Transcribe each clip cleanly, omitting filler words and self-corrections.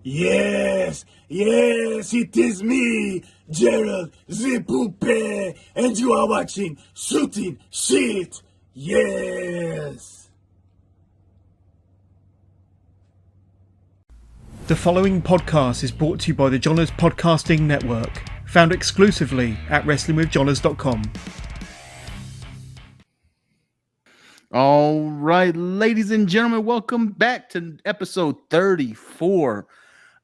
Yes, it is me, Gerald the Poupée, and you are watching Shooting Shit. Yes. The following podcast is brought to you by the Johners Podcasting Network, found exclusively at WrestlingWithJohners.com. All right, ladies and gentlemen, welcome back to episode 34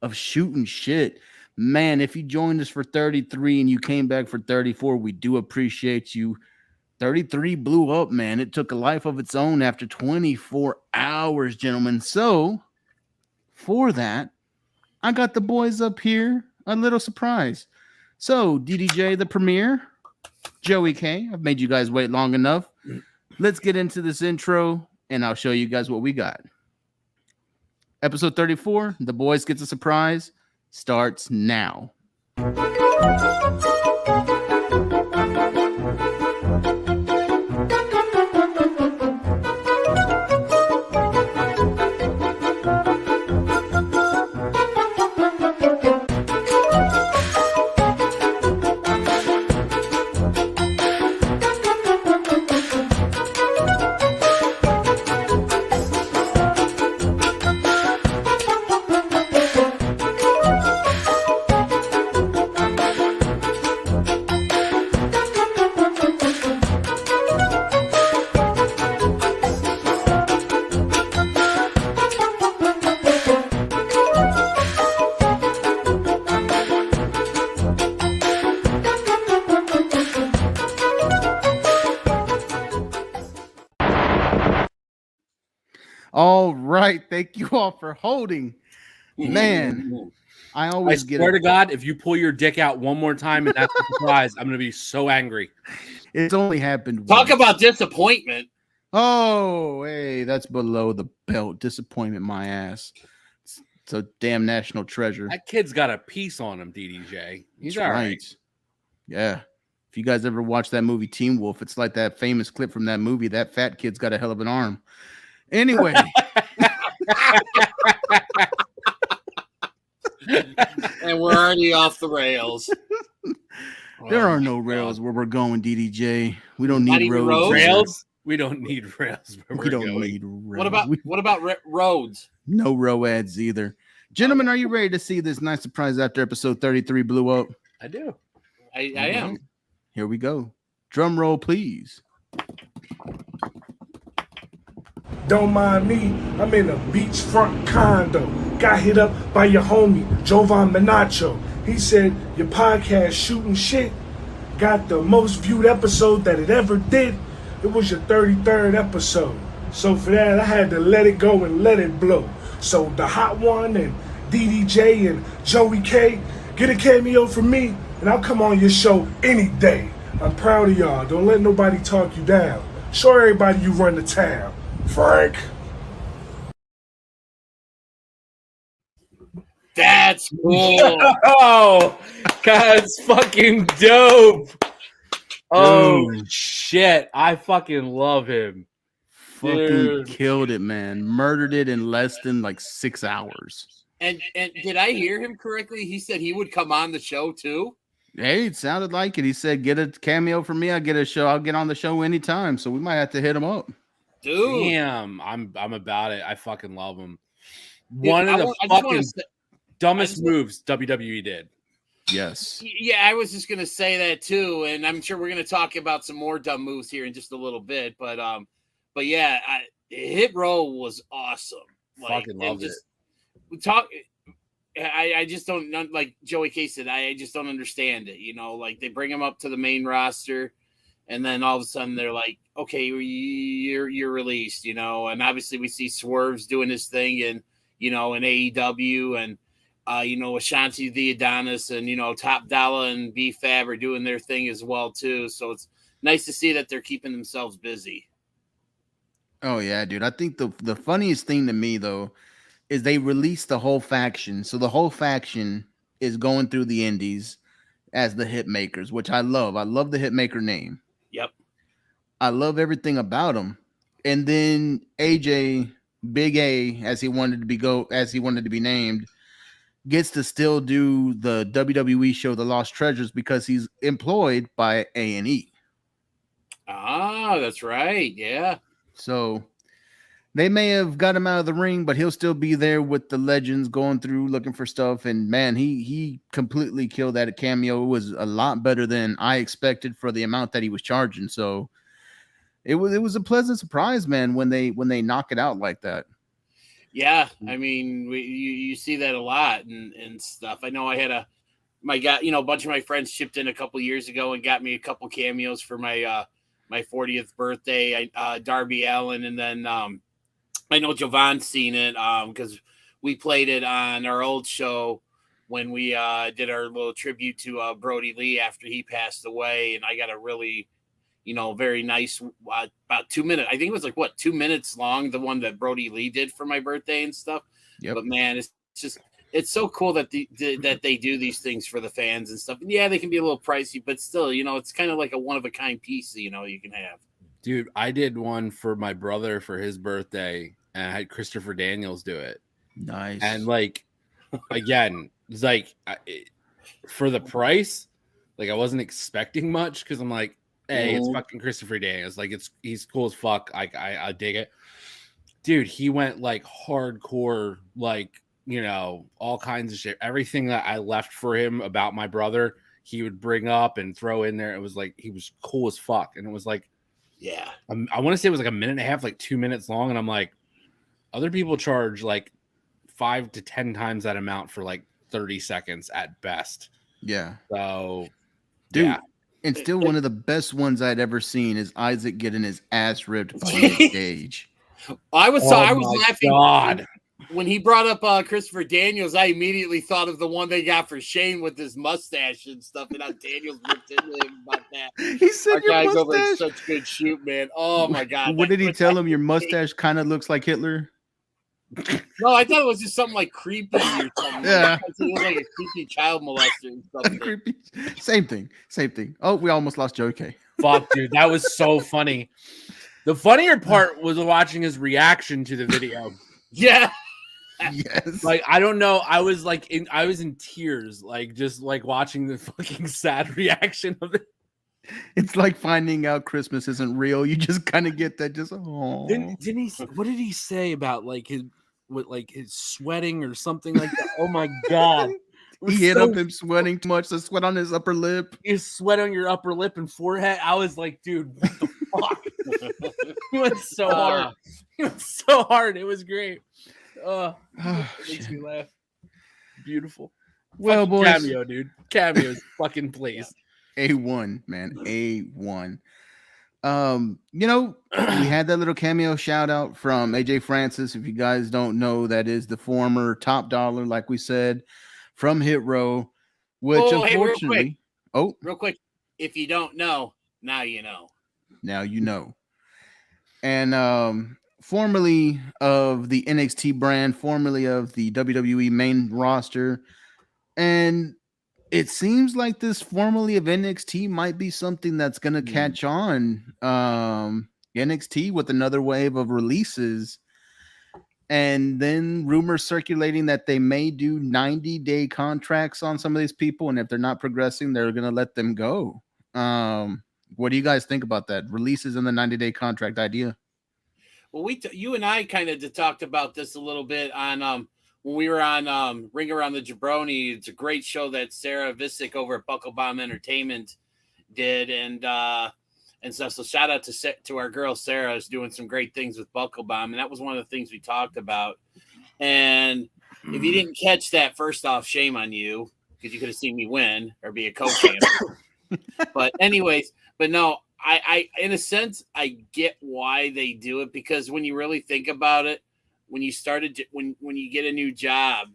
of Shooting Shit. Man, if you joined us for 33 and you came back for 34, we do appreciate you. 33 blew up, man. It took a life of its own after 24 hours, gentlemen. So, for that, I got the boys up here a little surprise. So, DDJ, the premiere, Joey K, I've made you guys wait long enough. Let's get into this intro, and I'll show you guys what we got. Episode 34, The Boys Gets a Surprise, starts now. All right, thank you all for holding. Man, I swear to God, if you pull your dick out one more time and that's a surprise, I'm going to be so angry. It's only happened Talk once. about disappointment. Oh, hey, that's below the belt. Disappointment, my ass. It's a damn national treasure. That kid's got a piece on him, DDJ. He's That's all right. Yeah. If you guys ever watch that movie Teen Wolf, it's like that famous clip from that movie. That fat kid's got a hell of an arm. Anyway. And we're already off the rails. There are no rails where we're going, DDJ. We don't need roads. roads? Rails? We don't need rails. We don't need rails. What about roads? No roads either. Gentlemen, are you ready to see this nice surprise after episode 33 blew up? I do. I am. Here we go. Drum roll, please. Don't mind me, I'm in a beachfront condo. Got hit up by your homie, Jovan Menacho. He said, your podcast, Shooting Shit, got the most viewed episode that it ever did. It was your 33rd episode. So for that, I had to let it go and let it blow. So the Hot One and DDJ and Joey K, get a cameo from me, and I'll come on your show any day. I'm proud of y'all. Don't let nobody talk you down. Show everybody you run the town. Frank. That's cool. Oh, that's fucking dope. Oh, shit. I fucking love him. Fucking Dude. killed it, man. Murdered it in less than like 6 hours. And did I hear him correctly? He said he would come on the show too. Hey, it sounded like it. He said, get a cameo from me. I'll get a show. I'll get on the show anytime. So we might have to hit him up. Dude. Damn, I'm about it. I fucking love him. Dude, One of the fucking say, dumbest moves WWE did. Yes. Yeah, I was just gonna say that too, and I'm sure we're gonna talk about some more dumb moves here in just a little bit. But yeah, Hit Row was awesome. Fucking loved it. We talk. I just don't, like Joey K said, I just don't understand it. You know, like they bring him up to the main roster, and then all of a sudden they're like, okay, you're released, you know. And obviously we see Swerve's doing his thing in AEW, and Ashanti the Adonis and Top Dolla and B-Fab are doing their thing as well too. So it's nice to see that they're keeping themselves busy. Oh yeah, dude. I think the funniest thing to me though is they released the whole faction. So the whole faction is going through the indies as the Hitmakers, which I love. I love the Hitmaker name. Yep. I love everything about him. And then AJ, Big A, as he wanted to be named, gets to still do the WWE show, The Lost Treasures, because he's employed by A&E. Ah, that's right. Yeah. So they may have got him out of the ring, but he'll still be there with the legends going through looking for stuff. And man, he completely killed that cameo. It was a lot better than I expected for the amount that he was charging. So it was a pleasant surprise, man, when they knock it out like that. Yeah, I mean, you see that a lot and stuff. I know I had a bunch of my friends chipped in a couple years ago and got me a couple cameos for my 40th birthday. Darby Allin, and then I know Javon's seen it because we played it on our old show when we did our little tribute to Brody Lee after he passed away, and I got a really very nice, about 2 minutes. I think it was like 2 minutes long, the one that Brody Lee did for my birthday and stuff. Yep. But man, it's so cool that that they do these things for the fans and stuff. And yeah, they can be a little pricey, but still, it's kind of like a one of a kind piece, you can have. Dude, I did one for my brother for his birthday, and I had Christopher Daniels do it. Nice. And like, again, it's like for the price, like I wasn't expecting much because I'm like, hey, it's fucking Christopher Daniels. Like he's cool as fuck. I dig it. Dude, he went like hardcore, like, all kinds of shit. Everything that I left for him about my brother, he would bring up and throw in there. It was like he was cool as fuck. And it was like, yeah, I want to say it was like a minute and a half, like 2 minutes long. And I'm like, other people charge like 5 to 10 times that amount for like 30 seconds at best. Yeah. So, dude. Yeah. And still one of the best ones I'd ever seen is Isaac getting his ass ripped by Nick Gage. I was laughing. God. When he brought up Christopher Daniels, I immediately thought of the one they got for Shane with his mustache and stuff, and how Daniels ripped into him about that. He said, "Our your guys over mustache." such good shoot, man. Oh my god! What did he tell him? Your mustache kind of looks like Hitler. No, I thought it was just something like creepy or something. Yeah, he was like a creepy child molester and stuff. Creepy. Same thing. Oh, we almost lost Joey K. Fuck, dude, that was so funny. The funnier part was watching his reaction to the video. Yeah. Yes. Like, I don't know. I was in tears, like just like watching the fucking sad reaction of it. It's like finding out Christmas isn't real. You just kind of get that. Just didn't he? What did he say about like his sweating or something like that? Oh my god! He hit up him sweating too much. The sweat on his upper lip. You sweat on your upper lip and forehead. I was like, dude, what the fuck? He went so hard. He went so hard. It was great. It makes me laugh. Beautiful. Well, fucking boys, cameo, dude. Cameos, fucking please. A1, man. A1. We had that little cameo shout out from AJ Francis. If you guys don't know, that is the former Top Dollar, like we said, from Hit Row, which unfortunately, real quick, if you don't know, now you know. Now you know. And formerly of the NXT brand, formerly of the WWE main roster, and it seems like this formerly of NXT might be something that's going to catch on. NXT with another wave of releases, and then rumors circulating that they may do 90-day contracts on some of these people, and if they're not progressing, they're going to let them go. What do you guys think about that? Releases in the 90-day contract idea? Well, you and I kind of talked about this a little bit on when we were on Ring Around the Jabroni. It's a great show that Sarah Visick over at Buckle Bomb Entertainment did, and stuff. So shout out to our girl Sarah, is doing some great things with Buckle Bomb, and that was one of the things we talked about. And if you didn't catch that, first off, shame on you, because you could have seen me win or be a co-champ. But anyways, but no, I in a sense I get why they do it, because when you really think about it, when you get a new job,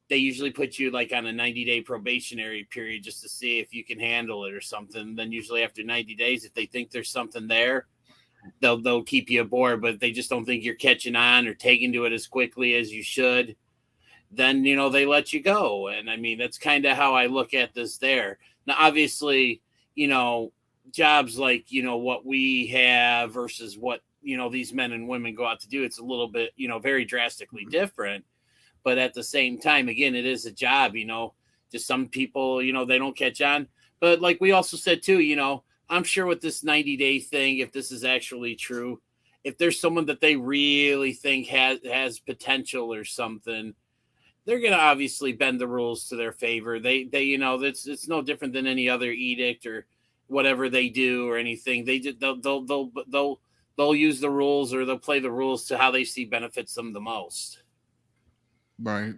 they usually put you like on a 90-day probationary period just to see if you can handle it or something. Then usually after 90 days, if they think there's something there, they'll keep you aboard. But if they just don't think you're catching on or taking to it as quickly as you should, then, they let you go. And I mean, that's kind of how I look at this there. Now, obviously, jobs like, what we have versus what, these men and women go out to do, it's a little bit, very drastically different. But at the same time, again, it is a job, just some people, they don't catch on. But like we also said too, I'm sure with this 90-day thing, if this is actually true, if there's someone that they really think has potential or something, they're going to obviously bend the rules to their favor. It's no different than any other edict or whatever they do or anything. They'll use the rules, or they'll play the rules to how they see benefits them the most. Right.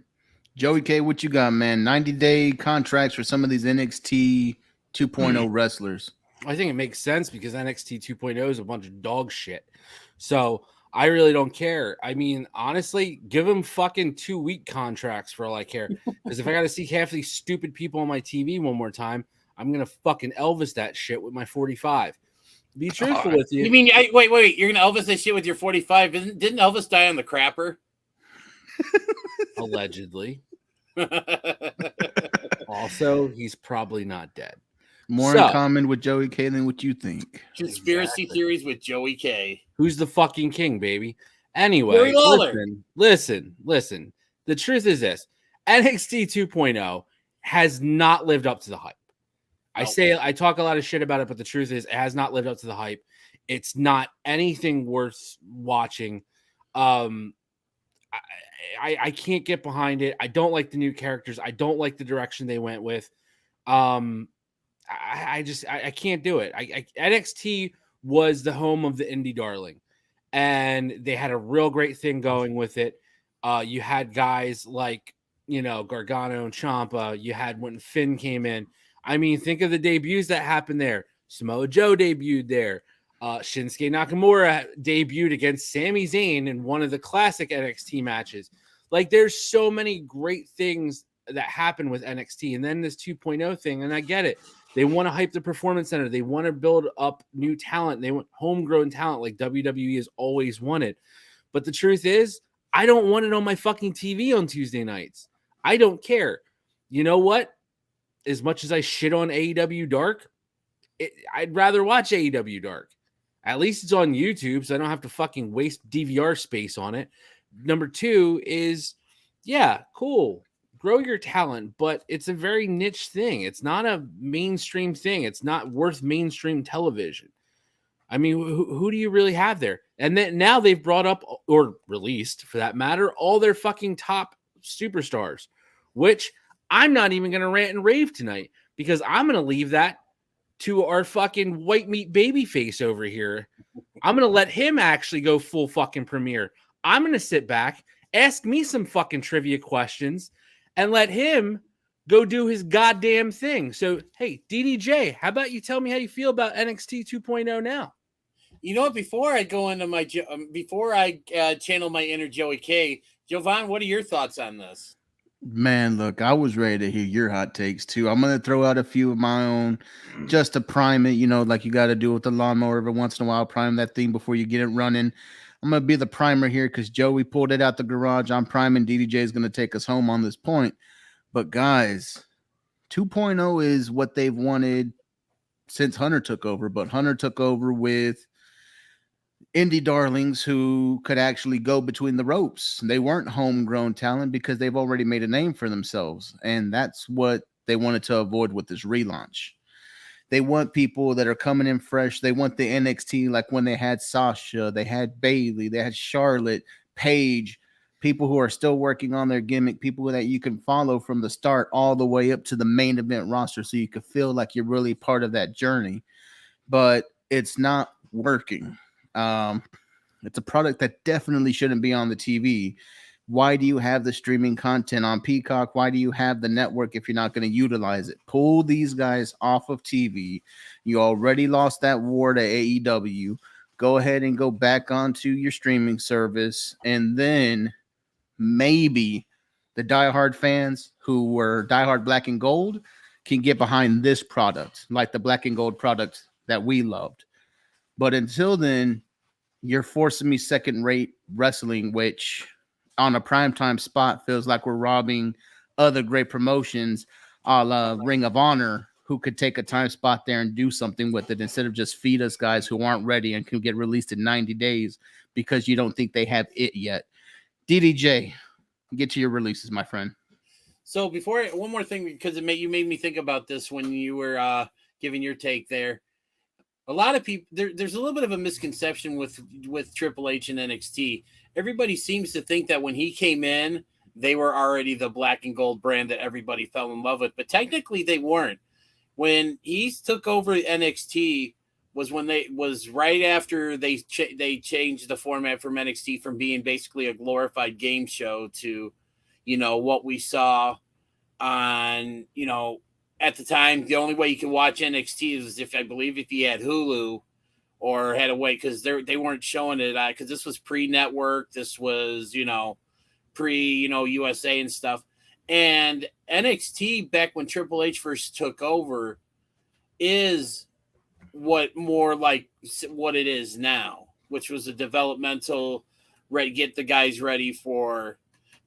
Joey K, what you got, man? 90-day contracts for some of these NXT 2.0 wrestlers. I think it makes sense because NXT 2.0 is a bunch of dog shit. So I really don't care. I mean, honestly, give them fucking 2-week contracts for all I care. Because if I got to see half these stupid people on my TV one more time, I'm going to fucking Elvis that shit with my 45. Be truthful with you. You mean, wait, you're going to Elvis that shit with your 45? Didn't Elvis die on the crapper? Allegedly. Also, he's probably not dead. More in common with Joey K than what you think. Conspiracy theories with Joey K. Who's the fucking king, baby? Anyway, listen. The truth is this. NXT 2.0 has not lived up to the hype. I talk a lot of shit about it, but the truth is it has not lived up to the hype. It's not anything worth watching. I can't get behind it. I don't like the new characters. I don't like the direction they went with. I can't do it. NXT was the home of the indie darling, and they had a real great thing going with it. You had guys like, Gargano and Ciampa. You had when Finn came in. I mean, think of the debuts that happened there. Samoa Joe debuted there. Shinsuke Nakamura debuted against Sami Zayn in one of the classic NXT matches. Like, there's so many great things that happen with NXT. And then this 2.0 thing, and I get it. They want to hype the Performance Center. They want to build up new talent. They want homegrown talent like WWE has always wanted. But the truth is, I don't want it on my fucking TV on Tuesday nights. I don't care. You know what? As much as I shit on AEW Dark, I'd rather watch AEW Dark. At least it's on YouTube, so I don't have to fucking waste DVR space on it. Number 2 is, yeah, cool. Grow your talent, but it's a very niche thing. It's not a mainstream thing. It's not worth mainstream television. I mean, who do you really have there? And then now they've brought up, or released for that matter, all their fucking top superstars, which I'm not even going to rant and rave tonight because I'm going to leave that to our fucking white meat baby face over here. I'm going to let him actually go full fucking premiere. I'm going to sit back, ask me some fucking trivia questions, and let him go do his goddamn thing. So, hey, DDJ, how about you tell me how you feel about NXT 2.0 now? You know what? Before I go into my, channel my inner Joey K, Jovan, what are your thoughts on this? Man, look, I was ready to hear your hot takes too. I'm going to throw out a few of my own just to prime it, like you got to do with the lawnmower every once in a while. Prime that thing before you get it running. I'm going to be the primer here because Joey pulled it out the garage. I'm priming. DDJ is going to take us home on this point. But guys, 2.0 is what they've wanted since Hunter took over. But Hunter took over with indie darlings who could actually go between the ropes. They weren't homegrown talent because they've already made a name for themselves. And that's what they wanted to avoid with this relaunch. They want people that are coming in fresh. They want the NXT like when they had Sasha, they had Bayley, they had Charlotte, Paige, people who are still working on their gimmick, people that you can follow from the start all the way up to the main event roster so you can feel like you're really part of that journey. But it's not working. It's a product that definitely shouldn't be on the TV. Why do you have the streaming content on Peacock? Why do you have the network if you're not going to utilize it? Pull these guys off of TV. You already lost that war to AEW. Go ahead and go back onto your streaming service. And then maybe the diehard fans who were diehard black and gold can get behind this product, like the black and gold product that we loved. But until then, you're forcing me second-rate wrestling, which on a primetime spot feels like we're robbing other great promotions a la Ring of Honor, who could take a time spot there and do something with it instead of just feed us guys who aren't ready and can get released in 90 days because you don't think they have it yet. DDJ, Get to your releases, my friend. So before one more thing, because you made me think about this when you were giving your take there. A lot of people there's a little bit of a misconception with Triple H and NXT. Everybody seems to think that when he came in, they were already the black and gold brand that everybody fell in love with, but technically they weren't. When he took over NXT was right after they changed the format from NXT from being basically a glorified game show to, what we saw on, at the time. The only way you could watch NXT is if you had Hulu or had a way, because they weren't showing it because this was pre-network. This was, USA and stuff. And NXT back when Triple H first took over is more like what it is now, which was a developmental, get the guys ready for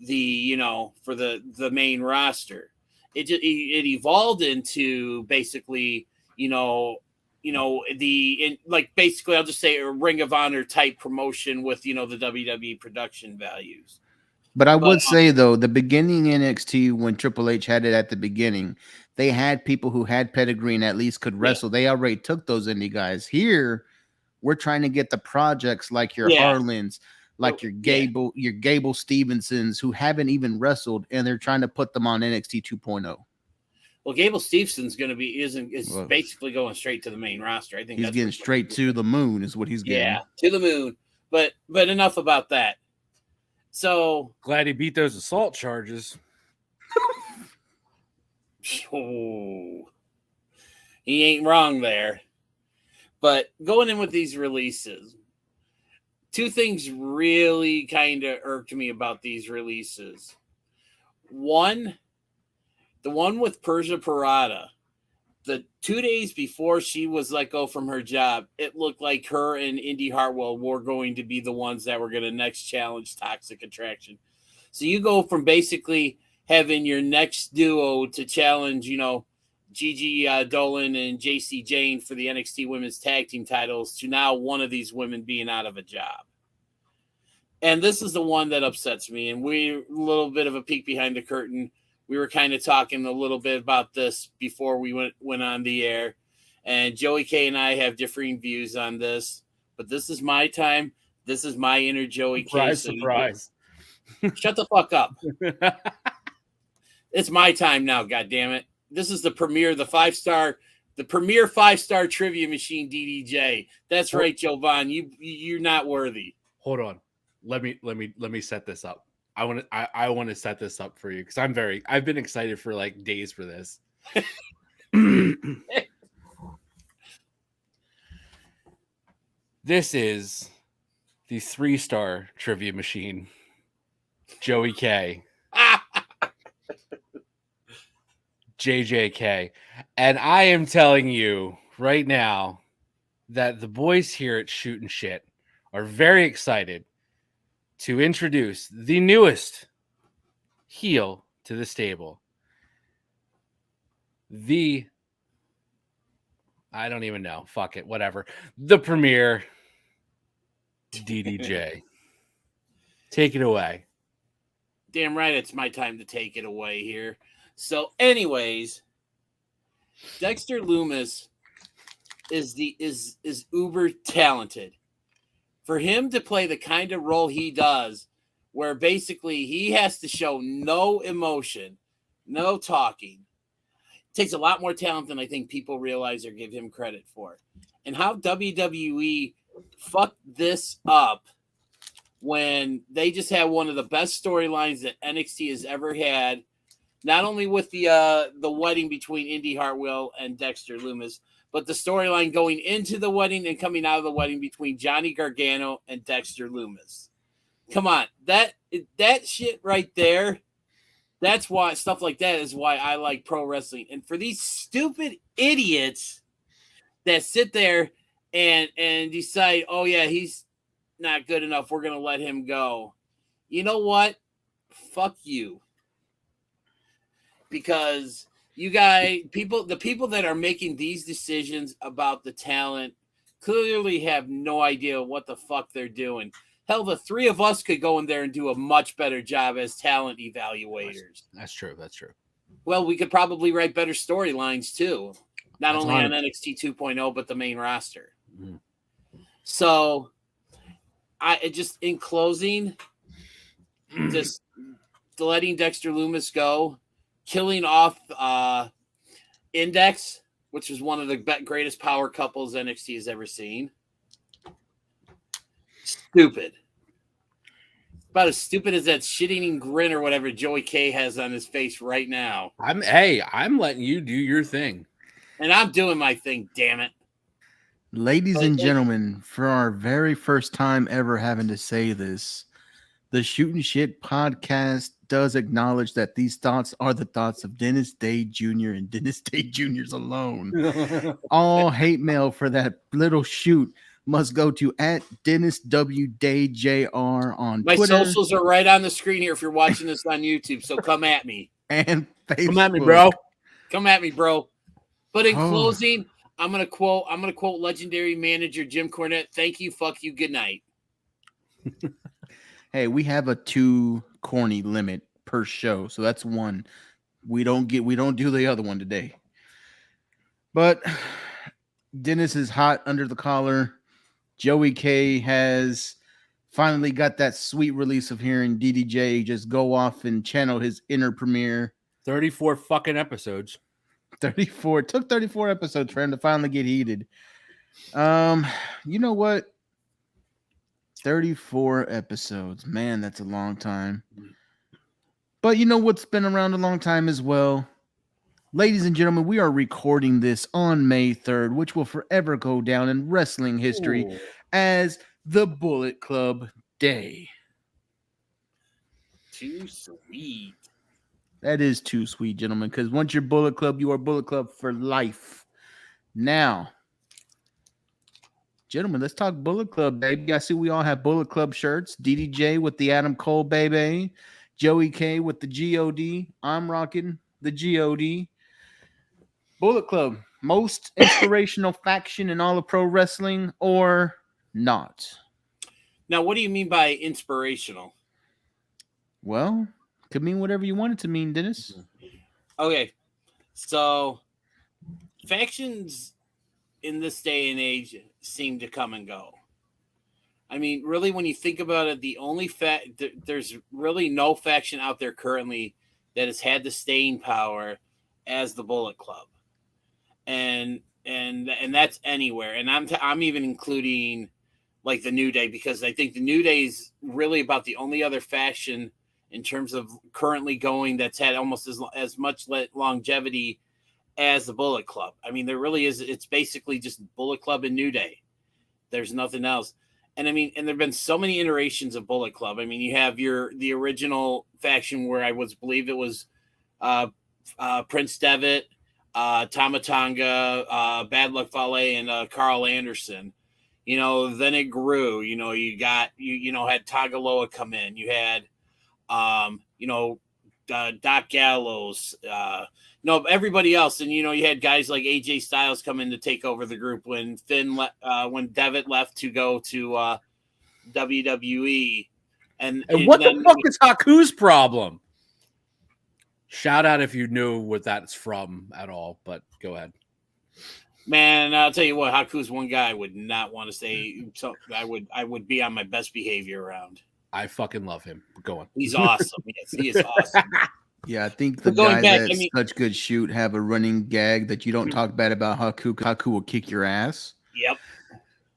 the, for the main roster. It evolved into basically, basically I'll just say a Ring of Honor type promotion with, the WWE production values. But I would say, though, the beginning NXT, when Triple H had it at the beginning, they had people who had pedigree and at least could wrestle. They already took those indie guys. Here, we're trying to get the projects like your Harlans, like your Gable Stevensons, who haven't even wrestled, and they're trying to put them on NXT 2.0. Well, Gable Stevenson's going to be basically going straight to the main roster. I think he's getting straight to the moon is what he's getting. Yeah, to the moon. But enough about that. So glad he beat those assault charges. Oh, he ain't wrong there. But going in with these releases, two things really kind of irked me about these releases. One, the one with Persia Parada, the 2 days before she was let go from her job, it looked like her and Indy Hartwell were going to be the ones that were going to next challenge Toxic Attraction. So you go from basically having your next duo to challenge, Gigi Dolan and JC Jane for the NXT Women's Tag Team titles to now one of these women being out of a job. And this is the one that upsets me. And a little bit of a peek behind the curtain. We were kind of talking a little bit about this before we went on the air. And Joey K and I have differing views on this. But this is my time. This is my inner Joey K. Surprise. Shut the fuck up. It's my time now, goddammit. This is the premier 5-star trivia machine, DDJ. That's right, Jovan. You're not worthy. Hold on. Let me set this up. I want to set this up for you because I've been excited for like days for this. This is the 3-star trivia machine, Joey K, JJK, and I am telling you right now that the boys here at Shootin' Shit are very excited to introduce the newest heel to the stable. I don't even know. Fuck it. Whatever. The premier DDJ. Take it away. Damn right it's my time to take it away here. So anyways, Dexter Lumis is uber talented. For him to play the kind of role he does, where basically he has to show no emotion, no talking, takes a lot more talent than I think people realize or give him credit for. And how WWE fucked this up when they just had one of the best storylines that NXT has ever had, not only with the wedding between Indy Hartwell and Dexter Lumis, but the storyline going into the wedding and coming out of the wedding between Johnny Gargano and Dexter Lumis. Come on, that shit right there. That's why stuff like that is why I like pro wrestling. And for these stupid idiots that sit there and decide, oh yeah, he's not good enough, we're gonna let him go. You know what? Fuck you. Because the people that are making these decisions about the talent clearly have no idea what the fuck they're doing. Hell, the three of us could go in there and do a much better job as talent evaluators. That's true. That's true. Well, we could probably write better storylines too. Not That's only 100%. on NXT 2.0, but the main roster. Mhm. So, in closing, just letting Dexter Lumis go, killing off Index, which was one of the greatest power couples NXT has ever seen. Stupid. About as stupid as that shit-eating grin or whatever Joey K has on his face right now. I'm letting you do your thing. And I'm doing my thing, damn it. Ladies and gentlemen, for our very first time ever having to say this, the Shootin' Shit podcast does acknowledge that these thoughts are the thoughts of Dennis Day Jr. and Dennis Day Jr.'s alone. All hate mail for that little shoot must go to @DennisWDayJR on My Twitter. socials are right on the screen here if you're watching this on YouTube, so come at me. And Facebook. Come at me, bro. Come at me, bro. But in closing, I'm gonna quote legendary manager Jim Cornette. Thank you, fuck you, good night. Hey, we have a 2 corny limit per show, so that's one. We don't do the other one today. But Dennis is hot under the collar. Joey K has finally got that sweet release of hearing DDJ just go off and channel his inner premiere. 34 fucking episodes. 34. It took 34 episodes for him to finally get heated. You know what? 34 episodes. Man, that's a long time. But you know what's been around a long time as well? Ladies and gentlemen, we are recording this on May 3rd, which will forever go down in wrestling history as the Bullet Club Day. Too sweet. That is too sweet, gentlemen, because once you're Bullet Club, you are Bullet Club for life. Now, gentlemen, let's talk Bullet Club, baby. I see we all have Bullet Club shirts. DDJ with the Adam Cole, baby. Joey K with the GOD. I'm rocking the GOD. Bullet Club, most inspirational faction in all of pro wrestling or not? Now, what do you mean by inspirational? Well, could mean whatever you want it to mean, Dennis. Okay, so factions in this day and age seem to come and go. I mean, really, when you think about it, the only there's really no faction out there currently that has had the staying power as the Bullet Club, and that's anywhere. And I'm even including like the New Day, because I think the New Day is really about the only other faction in terms of currently going that's had almost as much longevity as the Bullet Club. I mean, there really is. It's basically just Bullet Club and New Day. There's nothing else. And I mean, and there've been so many iterations of Bullet Club. I mean, you have the original faction where I believe it was Prince Devitt, Tama Tonga, Bad Luck Fale, and Carl Anderson. You know, then it grew. You know, you got had Tagaloa come in. You had Doc Gallows, everybody else. And, you had guys like AJ Styles come in to take over the group when when Devitt left to go to WWE. And what the fuck is Haku's problem? Shout out if you knew what that's from at all, but go ahead. Man, I'll tell you what, Haku's one guy I would not want to say. So I would be on my best behavior around. I fucking love him. Go on. He's awesome. Yes, he is awesome. Yeah, I think the guy that's such good shoot have a running gag that you don't talk bad about Haku. Haku will kick your ass. Yep.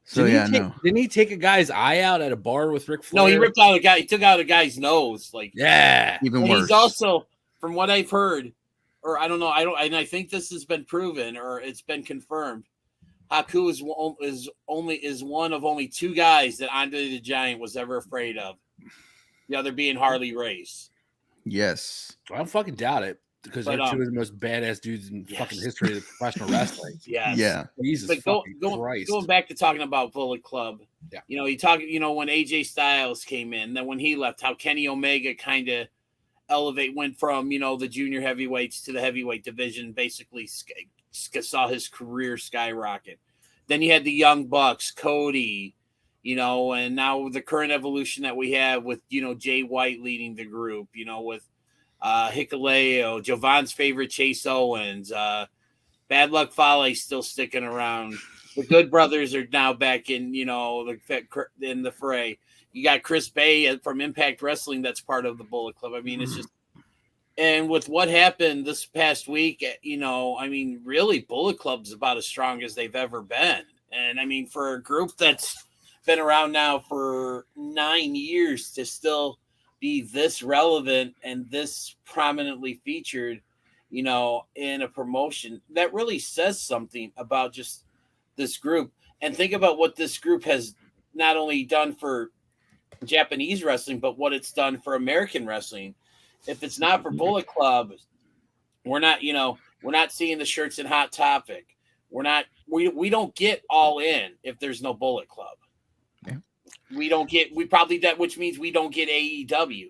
So didn't he take a guy's eye out at a bar with Ric Flair? No, he ripped out a guy. He took out a guy's nose. Like, yeah, even worse. He's also, from what I've heard, or I don't know, and I think this has been proven or it's been confirmed. Haku is one of only 2 guys that Andre the Giant was ever afraid of. The other being Harley Race. Yes. I don't fucking doubt it, because they're 2 of the most badass dudes in fucking history of professional wrestling. Yes. Yeah. Jesus fucking Christ. Going back to talking about Bullet Club. Yeah. You talk, when AJ Styles came in, then when he left, how Kenny Omega kind of went from, the junior heavyweights to the heavyweight division, basically saw his career skyrocket. Then you had the Young Bucks, Cody, and now the current evolution that we have with, Jay White leading the group, with Hikuleo, Jovan's favorite Chase Owens, Bad Luck Fale still sticking around. The Good Brothers are now back in, in the fray. You got Chris Bay from Impact Wrestling that's part of the Bullet Club. I mean, it's just, and with what happened this past week, really Bullet Club's about as strong as they've ever been. And I mean, for a group that's been around now for 9 years to still be this relevant and this prominently featured, in a promotion, that really says something about just this group. And think about what this group has not only done for Japanese wrestling, but what it's done for American wrestling. If it's not for Bullet Club, we're not seeing the shirts in Hot Topic. We don't get All In if there's no Bullet Club. Yeah. Which means we don't get AEW.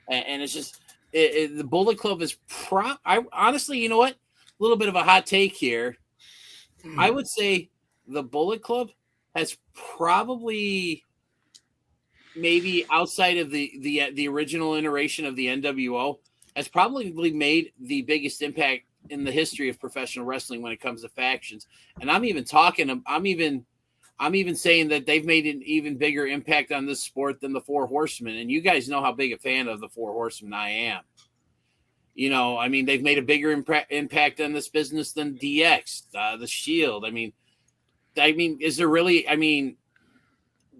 And it's just, the Bullet Club is I honestly, you know what? A little bit of a hot take here. I would say the Bullet Club has probably, maybe outside of the original iteration of the NWO, has probably made the biggest impact in the history of professional wrestling when it comes to factions. And I'm even saying that they've made an even bigger impact on this sport than the Four Horsemen. And you guys know how big a fan of the Four Horsemen I am. They've made a bigger impact on this business than DX, the Shield. Is there really,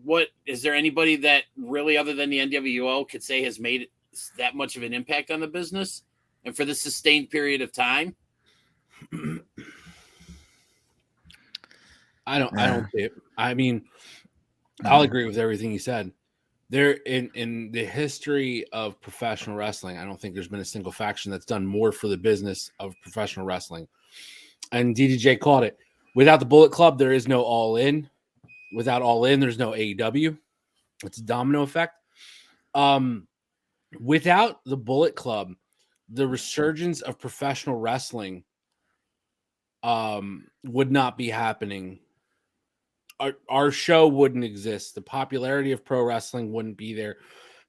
what is there anybody that really, other than the NWO, could say has made that much of an impact on the business and for the sustained period of time? I don't see it. I'll agree with everything you said. There in the history of professional wrestling, I don't think there's been a single faction that's done more for the business of professional wrestling. And DDJ called it. Without the Bullet Club, there is no All In. Without All In, there's no AEW. It's a domino effect. Without the Bullet Club, the resurgence of professional wrestling would not be happening. Our show wouldn't exist. The popularity of pro wrestling wouldn't be there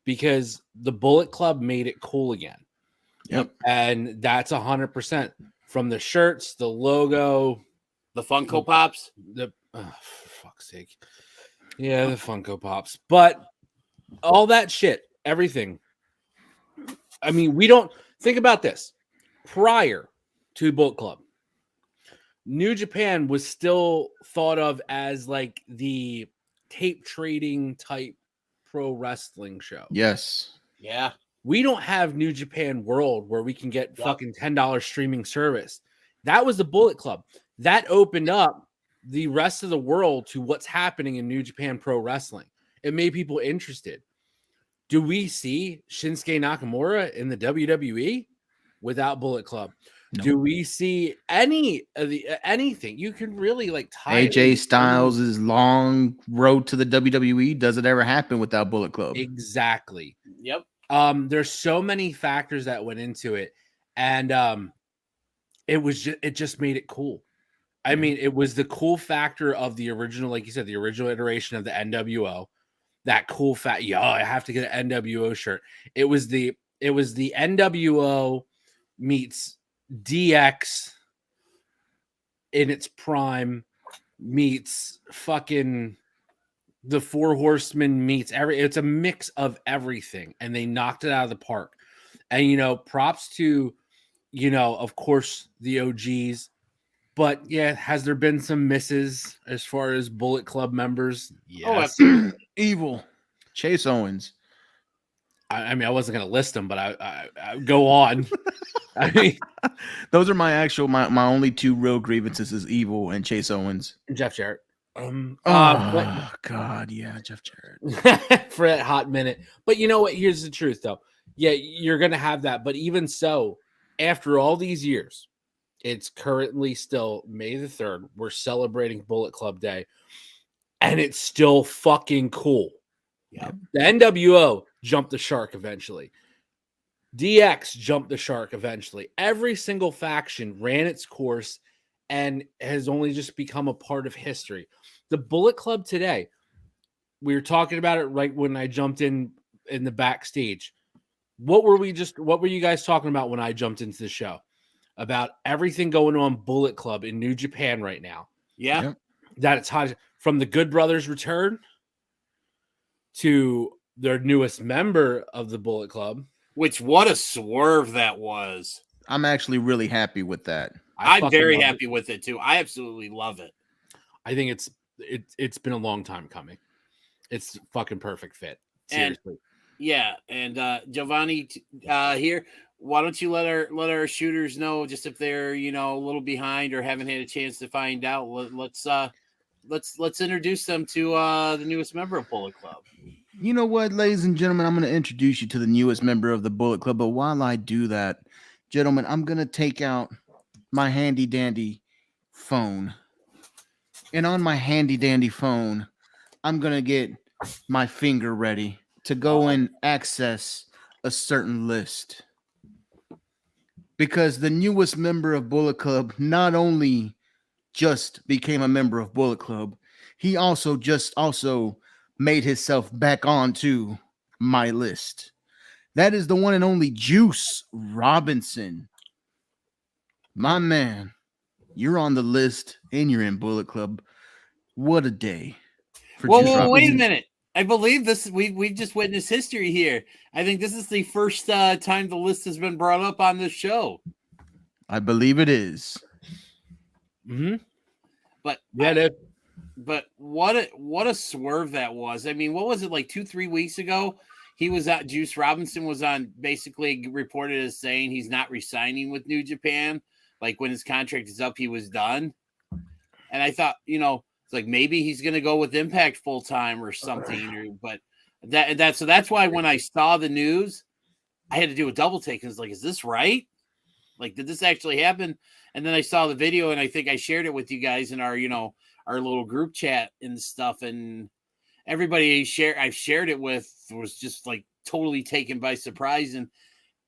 because the Bullet Club made it cool again. Yep. And that's 100% from the shirts, the logo, the Funko Pops, for fuck's sake. Yeah, the Funko Pops, but all that shit, everything. We don't think about this. Prior to Bullet Club, New Japan was still thought of as like the tape trading type pro wrestling show. Yes. Yeah. We don't have New Japan World where we can get fucking $10 streaming service. That was the Bullet Club. That opened up the rest of the world to what's happening in New Japan Pro Wrestling. It made people interested. Do we see Shinsuke Nakamura in the WWE without Bullet Club? No. Do we see anything? You can really tie AJ Styles' long road to the WWE. Does it ever happen without Bullet Club? Exactly. Yep. There's so many factors that went into it, and it just made it cool. It was the cool factor of the original, like you said, the original iteration of the NWO. That cool fact, I have to get an NWO shirt. It was the NWO meets DX in its prime meets fucking the Four Horsemen meets it's a mix of everything, and they knocked it out of the park. And props to of course the OGs, but yeah, has there been some misses as far as Bullet Club members? Yes. Oh, Evil Chase Owens. I wasn't going to list them, but I go on. Those are my only two real grievances is Evil and Chase Owens. Jeff Jarrett. God, yeah, Jeff Jarrett. For that hot minute. But you know what? Here's the truth, though. Yeah, you're going to have that. But even so, after all these years, it's currently still May the 3rd. We're celebrating Bullet Club Day. And it's still fucking cool. Yeah. The NWO jumped the shark eventually. DX jumped the shark eventually. Every single faction ran its course and has only just become a part of history. The Bullet Club today, we were talking about it right when I jumped in the backstage. What were you guys talking about when I jumped into the show? About everything going on Bullet Club in New Japan right now. Yeah. Yep. That it's hot, from the Good Brothers return to their newest member of the Bullet Club. Which, what a swerve that was. I'm actually really happy with that. I'm very happy with it too. I absolutely love it. I think it's been a long time coming. It's fucking perfect fit. Seriously. And Giovanni here, why don't you let our shooters know, just if they're, you know, a little behind or haven't had a chance to find out. Let's introduce them to the newest member of Bullet Club. You know what, ladies and gentlemen, I'm going to introduce you to the newest member of the Bullet Club. But while I do that, gentlemen, I'm going to take out my handy dandy phone. And on my handy dandy phone, I'm going to get my finger ready to go and access a certain list. Because the newest member of Bullet Club not only just became a member of Bullet Club, he also made himself back onto my list. That is the one and only Juice Robinson. My man, you're on the list and you're in Bullet Club. What a day. Whoa, wait a minute. I believe this. We've just witnessed history here. I think this is the first time the list has been brought up on this show. I believe it is. Mm-hmm. But yeah, but what a swerve that was. I mean, what was it, like 2-3 weeks ago? He was at Juice Robinson was on, basically reported as saying he's not re-signing with New Japan. Like, when his contract is up, he was done. And I thought, you know, it's like maybe he's going to go with Impact full time or something. But that's why when I saw the news, I had to do a double take. I was like, is this right? Like, did this actually happen? And then I saw the video, and I think I shared it with you guys in our, you know, our little group chat and stuff. And everybody I've shared it with was just like totally taken by surprise. And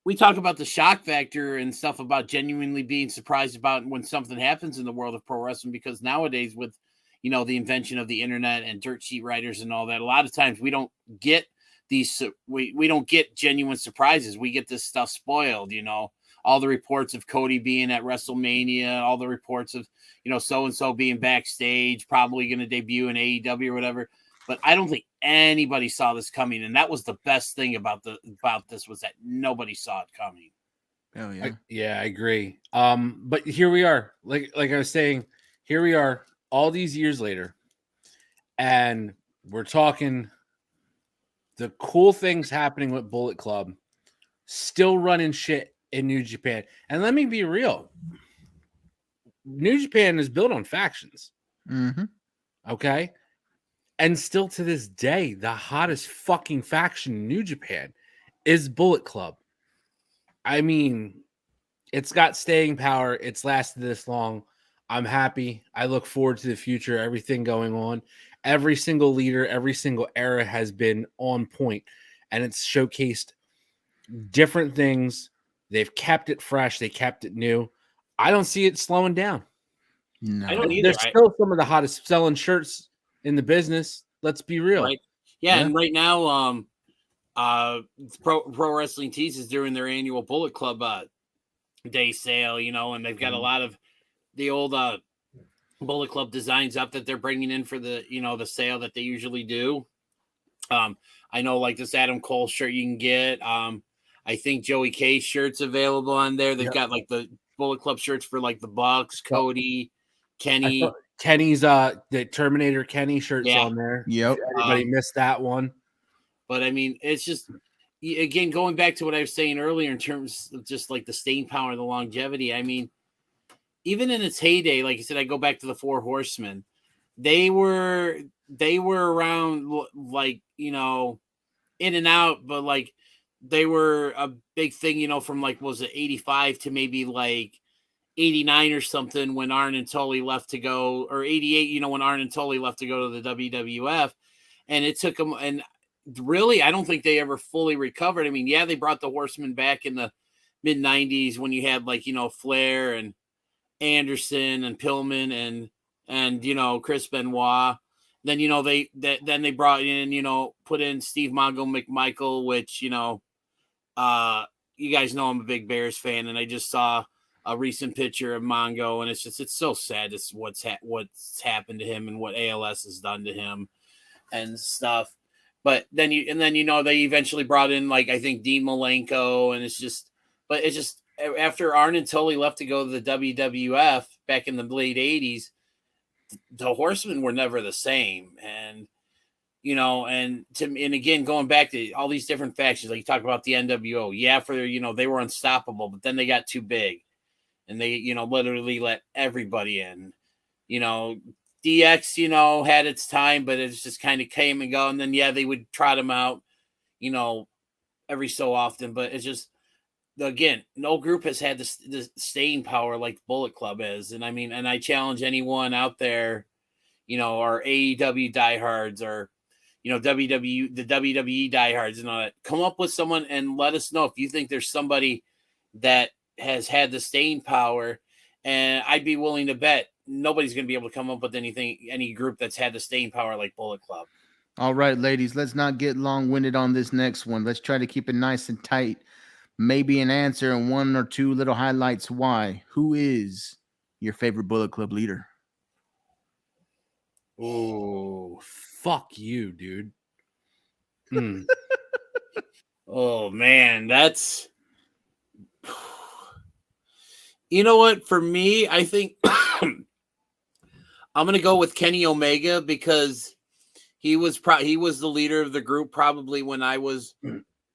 we talk about the shock factor and stuff about genuinely being surprised about when something happens in the world of pro wrestling, because nowadays with, you know, the invention of the internet and dirt sheet writers and all that, a lot of times we don't get these, we don't get genuine surprises. We get this stuff spoiled, you know, all the reports of Cody being at WrestleMania, all the reports of, you know, so-and-so being backstage, probably going to debut in AEW or whatever. But I don't think anybody saw this coming. And that was the best thing about this, was that nobody saw it coming. Oh yeah. I agree. But here we are, like I was saying, here we are all these years later, and we're talking the cool things happening with Bullet Club, still running shit in New Japan. And let me be real, New Japan is built on factions. Mm-hmm. Okay. And still to this day, the hottest fucking faction in New Japan is Bullet Club. I mean, it's got staying power. It's lasted this long. I'm happy. I look forward to the future, everything going on. Every single leader, every single era has been on point, and it's showcased different things. They've kept it fresh. They kept it new. I don't see it slowing down. No. I don't either. There's still some of the hottest selling shirts in the business. Let's be real. Right. Yeah. And right now, Pro Wrestling Tees is doing their annual Bullet Club day sale, you know, and they've got a lot of the old Bullet Club designs up that they're bringing in for the, you know, the sale that they usually do. I know, like, this Adam Cole shirt you can get. I think Joey K's shirt's available on there. They've got like the Bullet Club shirts for like the Bucks, Cody, Kenny. Kenny's the Terminator Kenny shirt's on there. Yep. Everybody missed that one. But I mean, it's just, again, going back to what I was saying earlier in terms of just like the staying power and the longevity. I mean, even in its heyday, like I said, I go back to the Four Horsemen. They were around, like, you know, in and out, but like they were a big thing, you know, from like, was it 85 to maybe like 89 or something when Arn and Tully left to go, or 88, you know, when Arn and Tully left to go to the WWF. And it took them, and really, I don't think they ever fully recovered. I mean, yeah, they brought the Horsemen back in the mid 90s when you had, like, you know, Flair and Anderson and Pillman and you know, Chris Benoit. then then they brought in, put in Steve Mongo McMichael, which you guys know I'm a big Bears fan, and I just saw a recent picture of Mongo, and it's so sad. It's what's happened to him and what ALS has done to him and stuff. But then they eventually brought in like I think Dean Malenko, and it's just after Arn and Tully left to go to the WWF back in the late '80s, the Horsemen were never the same, and and again going back to all these different factions, like you talk about the NWO, they were unstoppable, but then they got too big, and they literally let everybody in. DX had its time, but it's just kind of came and go, and then they would trot them out, every so often, but it's just. Again, no group has had the staying power like Bullet Club is. And I challenge anyone out there, our AEW diehards or, the WWE diehards and all that, come up with someone and let us know if you think there's somebody that has had the staying power. And I'd be willing to bet nobody's going to be able to come up with any group that's had the staying power like Bullet Club. All right, ladies, let's not get long-winded on this next one. Let's try to keep it nice and tight. Maybe an answer and one or two little highlights why. Who is your favorite Bullet Club leader? Oh, fuck you, dude. Oh, man, that's... You know what? For me, I think I'm going to go with Kenny Omega because he was the leader of the group probably when I was...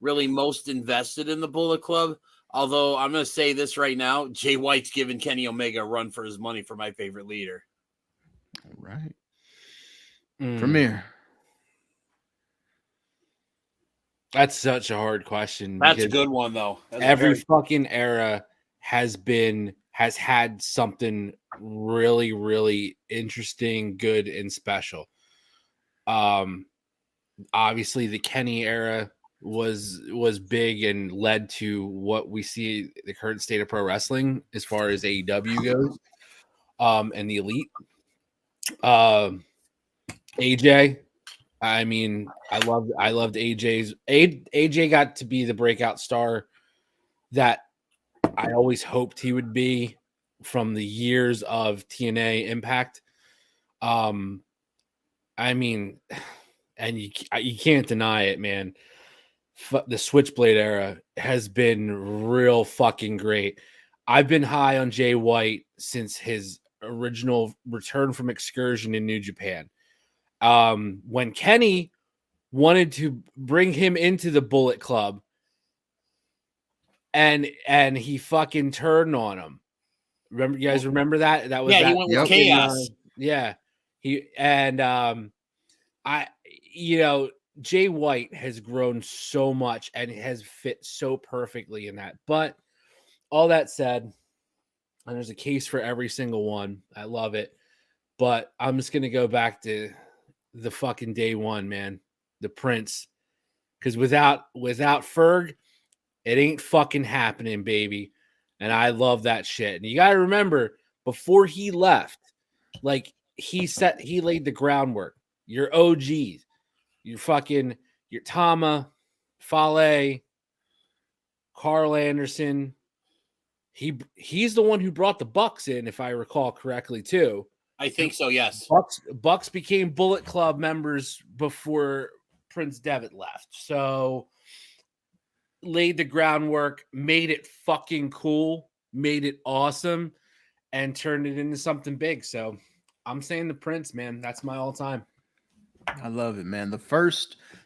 really most invested in the Bullet Club. Although I'm going to say this right now, Jay White's giving Kenny Omega a run for his money for my favorite leader. All right. Premier. That's such a hard question. That's a good one though. Every fucking era has had something really, really interesting, good, and special. Obviously the Kenny era was big and led to what we see the current state of pro wrestling as far as AEW goes, and the Elite. AJ, I loved AJ got to be the breakout star that I always hoped he would be from the years of TNA Impact. And you can't deny it, man. The Switchblade era has been real fucking great. I've been high on Jay White since his original return from excursion in New Japan. When Kenny wanted to bring him into the Bullet Club and he fucking turned on him. You guys remember that? That was he went with Chaos. Jay White has grown so much and has fit so perfectly in that. But all that said, and there's a case for every single one. I love it. But I'm just going to go back to the fucking day one, man. The Prince. Because without Ferg, it ain't fucking happening, baby. And I love that shit. And you got to remember, before he left, like he laid the groundwork. Your OGs. Your Tama, Fale, Carl Anderson. He's the one who brought the Bucks in, if I recall correctly, too. I think so, yes. Bucks became Bullet Club members before Prince Devitt left. So laid the groundwork, made it fucking cool, made it awesome, and turned it into something big. So I'm saying the Prince, man. That's my all-time. I love it, man.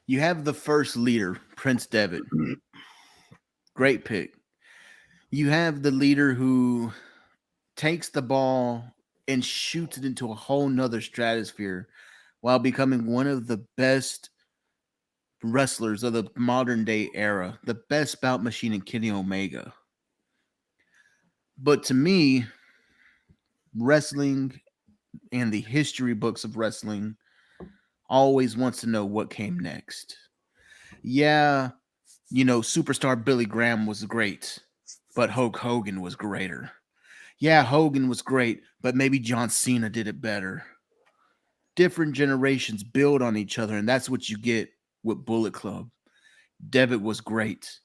You have the first leader, Prince Devitt. Great pick. You have the leader who takes the ball and shoots it into a whole nother stratosphere while becoming one of the best wrestlers of the modern day era, the best bout machine in Kenny Omega. But to me, wrestling and the history books of wrestling always wants to know what came next. Yeah, superstar Billy Graham was great, but Hulk Hogan was greater. Yeah, Hogan was great, but maybe John Cena did it better. different generations build on each other, and that's what you get with Bullet Club. Devitt was great.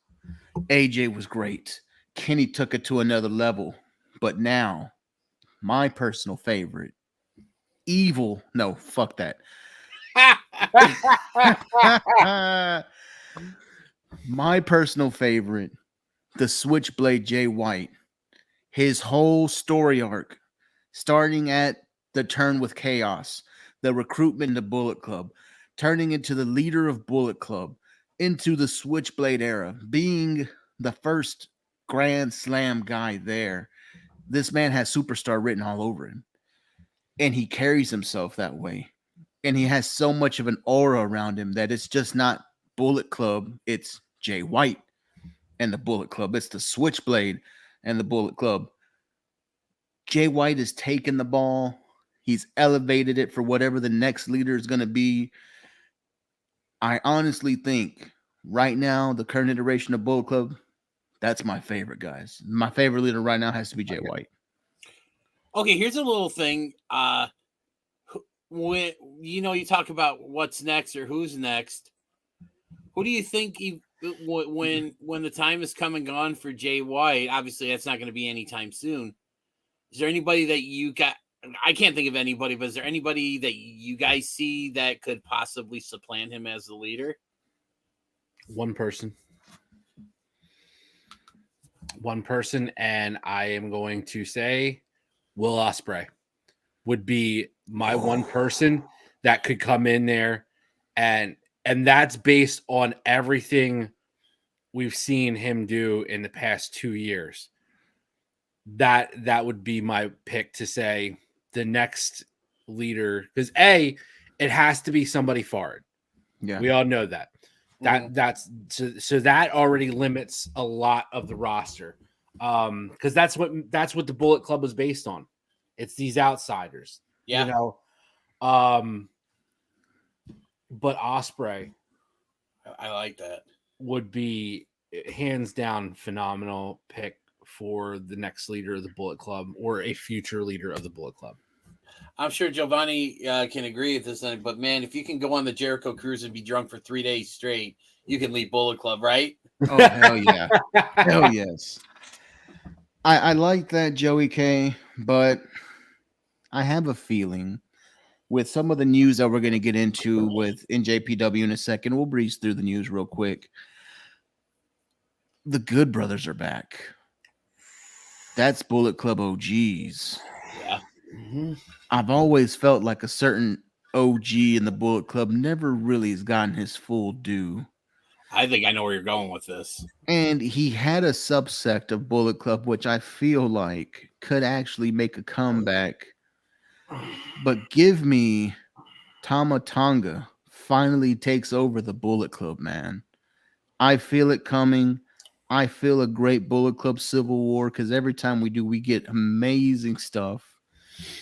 AJ was great. Kenny took it to another level. But now, my personal favorite, Evil. No, fuck that. My personal favorite, the Switchblade Jay White. His whole story arc, starting at the turn with Chaos, the recruitment to Bullet Club, turning into the leader of Bullet Club, into the Switchblade era, being the first Grand Slam guy there. This man has superstar written all over him. And he carries himself that way. And he has so much of an aura around him that it's just not Bullet Club, it's Jay White and the Bullet Club. It's the Switchblade and the Bullet Club. Jay White has taken the ball. He's elevated it for whatever the next leader is going to be. I honestly think right now, the current iteration of Bullet Club, that's my favorite, guys. My favorite leader right now has to be Jay White. Okay, here's a little thing. When you talk about what's next or who's next, who do you think when the time is come and gone for Jay White? Obviously, that's not going to be anytime soon. Is there anybody that you got? I can't think of anybody, but is there anybody that you guys see that could possibly supplant him as the leader? One person, and I am going to say Will Ospreay would be my one person that could come in there, and that's based on everything we've seen him do in the past 2 years. That would be my pick to say the next leader, because it has to be somebody forward. Yeah, we all know that. That's so that already limits a lot of the roster, because that's what the Bullet Club was based on. It's these outsiders, but Ospreay, I like that, would be hands down phenomenal pick for the next leader of the Bullet Club or a future leader of the Bullet Club. I'm sure Giovanni can agree with this, but man, if you can go on the Jericho cruise and be drunk for 3 days straight, you can lead Bullet Club, right? Oh, hell yeah. Hell yes. I like that, Joey K, but I have a feeling with some of the news that we're going to get into with NJPW in a second, we'll breeze through the news real quick. The Good Brothers are back. That's Bullet Club OGs. Yeah. Mm-hmm. I've always felt like a certain OG in the Bullet Club never really has gotten his full due. I think I know where you're going with this. And he had a subsect of Bullet Club, which I feel like could actually make a comeback. But give me Tama Tonga finally takes over the Bullet Club, man. I feel it coming. I feel a great Bullet Club Civil War, because every time we do, we get amazing stuff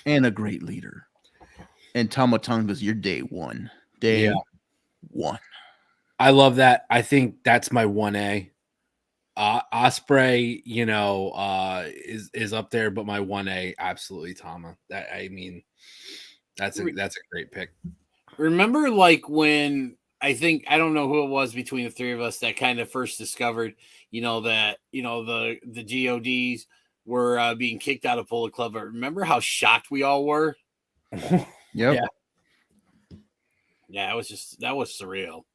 and a great leader. And Tama Tonga's your day one. Day one. I love that. I think that's my 1A. Ospreay, is up there, but my 1A absolutely Tama. That's a great pick. Remember, like when I don't know who it was between the three of us that kind of first discovered, that the GODs were being kicked out of Bullet Club. But remember how shocked we all were? Yep. Yeah, that was surreal.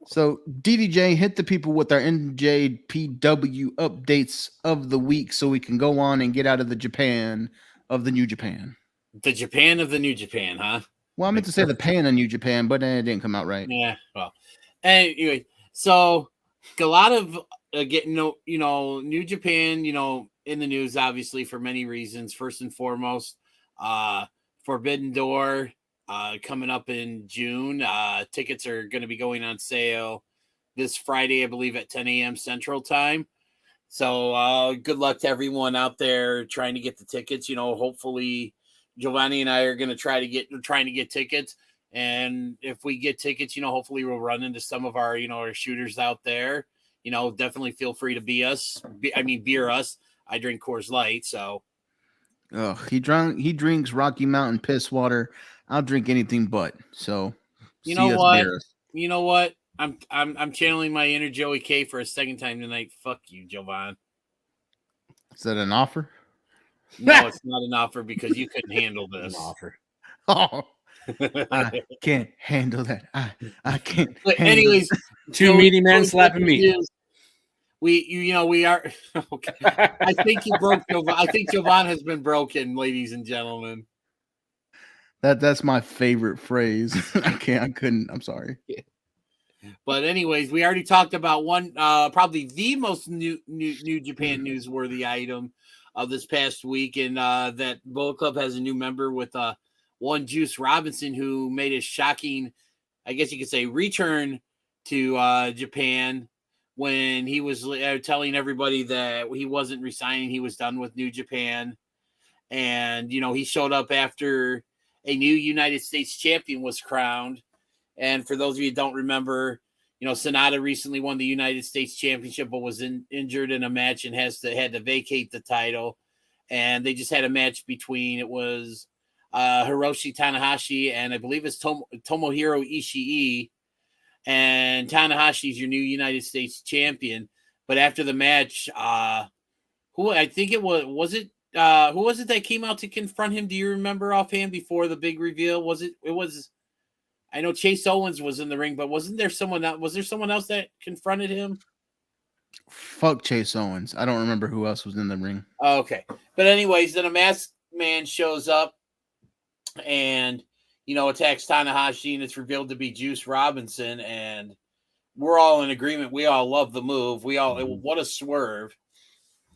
So, DDJ, hit the people with our NJPW updates of the week so we can go on and get out of the Japan of the New Japan. The Japan of the New Japan, huh? Well, I meant to say the Pan of New Japan, but it didn't come out right. Yeah, well. Anyway, so a lot of New Japan, in the news, obviously, for many reasons. First and foremost, Forbidden Door, coming up in June. Tickets are going to be going on sale this Friday, I believe, at 10 a.m. Central Time. So good luck to everyone out there trying to get the tickets. Hopefully Giovanni and I are going to trying to get tickets. And if we get tickets, hopefully we'll run into some of our, our shooters out there. Definitely feel free to beer us. I drink Coors Light, so. Oh, he drinks Rocky Mountain piss water I'll drink anything but. So You see know us what? bear us. You know what? I'm channeling my inner Joey K for a second time tonight. Fuck you, Jovan. Is that an offer? No, it's not an offer because you couldn't handle An this. offer. Oh, I can't handle that. I can't. But handle anyways, Two meaty men slapping meat. We are. Okay. I think you broke Jovan. I think Jovan has been broken, ladies and gentlemen. That's my favorite phrase. I couldn't. I'm sorry. But anyways, we already talked about one, probably the most new Japan newsworthy item of this past week, and that Bullet Club has a new member with one Juice Robinson, who made a shocking, I guess you could say, return to Japan when he was telling everybody that he wasn't resigning, he was done with New Japan, and he showed up after a new United States champion was crowned. And for those of you who don't remember, Sonata recently won the United States Championship, but was injured in a match and had to vacate the title. And they just had a match between, it was Hiroshi Tanahashi and I believe it's Tomohiro Ishii. And Tanahashi's your new United States champion. But after the match, who I think it was it who was it that came out to confront him? Do you remember offhand before the big reveal? I know Chase Owens was in the ring, but wasn't there someone else? Was there someone else that confronted him? Fuck Chase Owens. I don't remember who else was in the ring. Okay. But anyways, then a masked man shows up and, attacks Tanahashi, and it's revealed to be Juice Robinson. And we're all in agreement. We all love the move. What a swerve.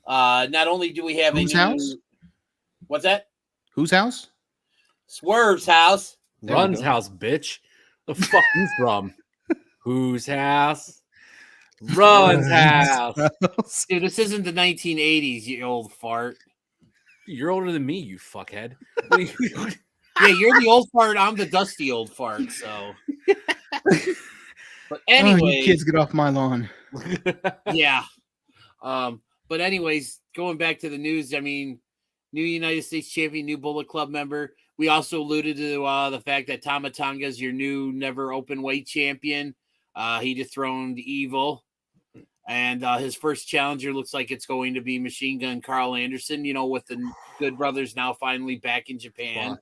Not only do we have Whose house? What's that? Whose house? Swerve's house. Run's house, bitch. The fuck you from? Whose house? Run's house. Dude, this isn't the 1980s, you old fart. You're older than me, you fuckhead. Yeah, you're the old fart. I'm the dusty old fart. So, but anyway, you kids get off my lawn. Yeah. But anyways, going back to the news, I mean, new United States champion, new Bullet Club member. We also alluded to the fact that Tama Tonga is your new never open weight champion. He dethroned Evil, and his first challenger looks like it's going to be Machine Gun Carl Anderson. With the Good Brothers now finally back in Japan.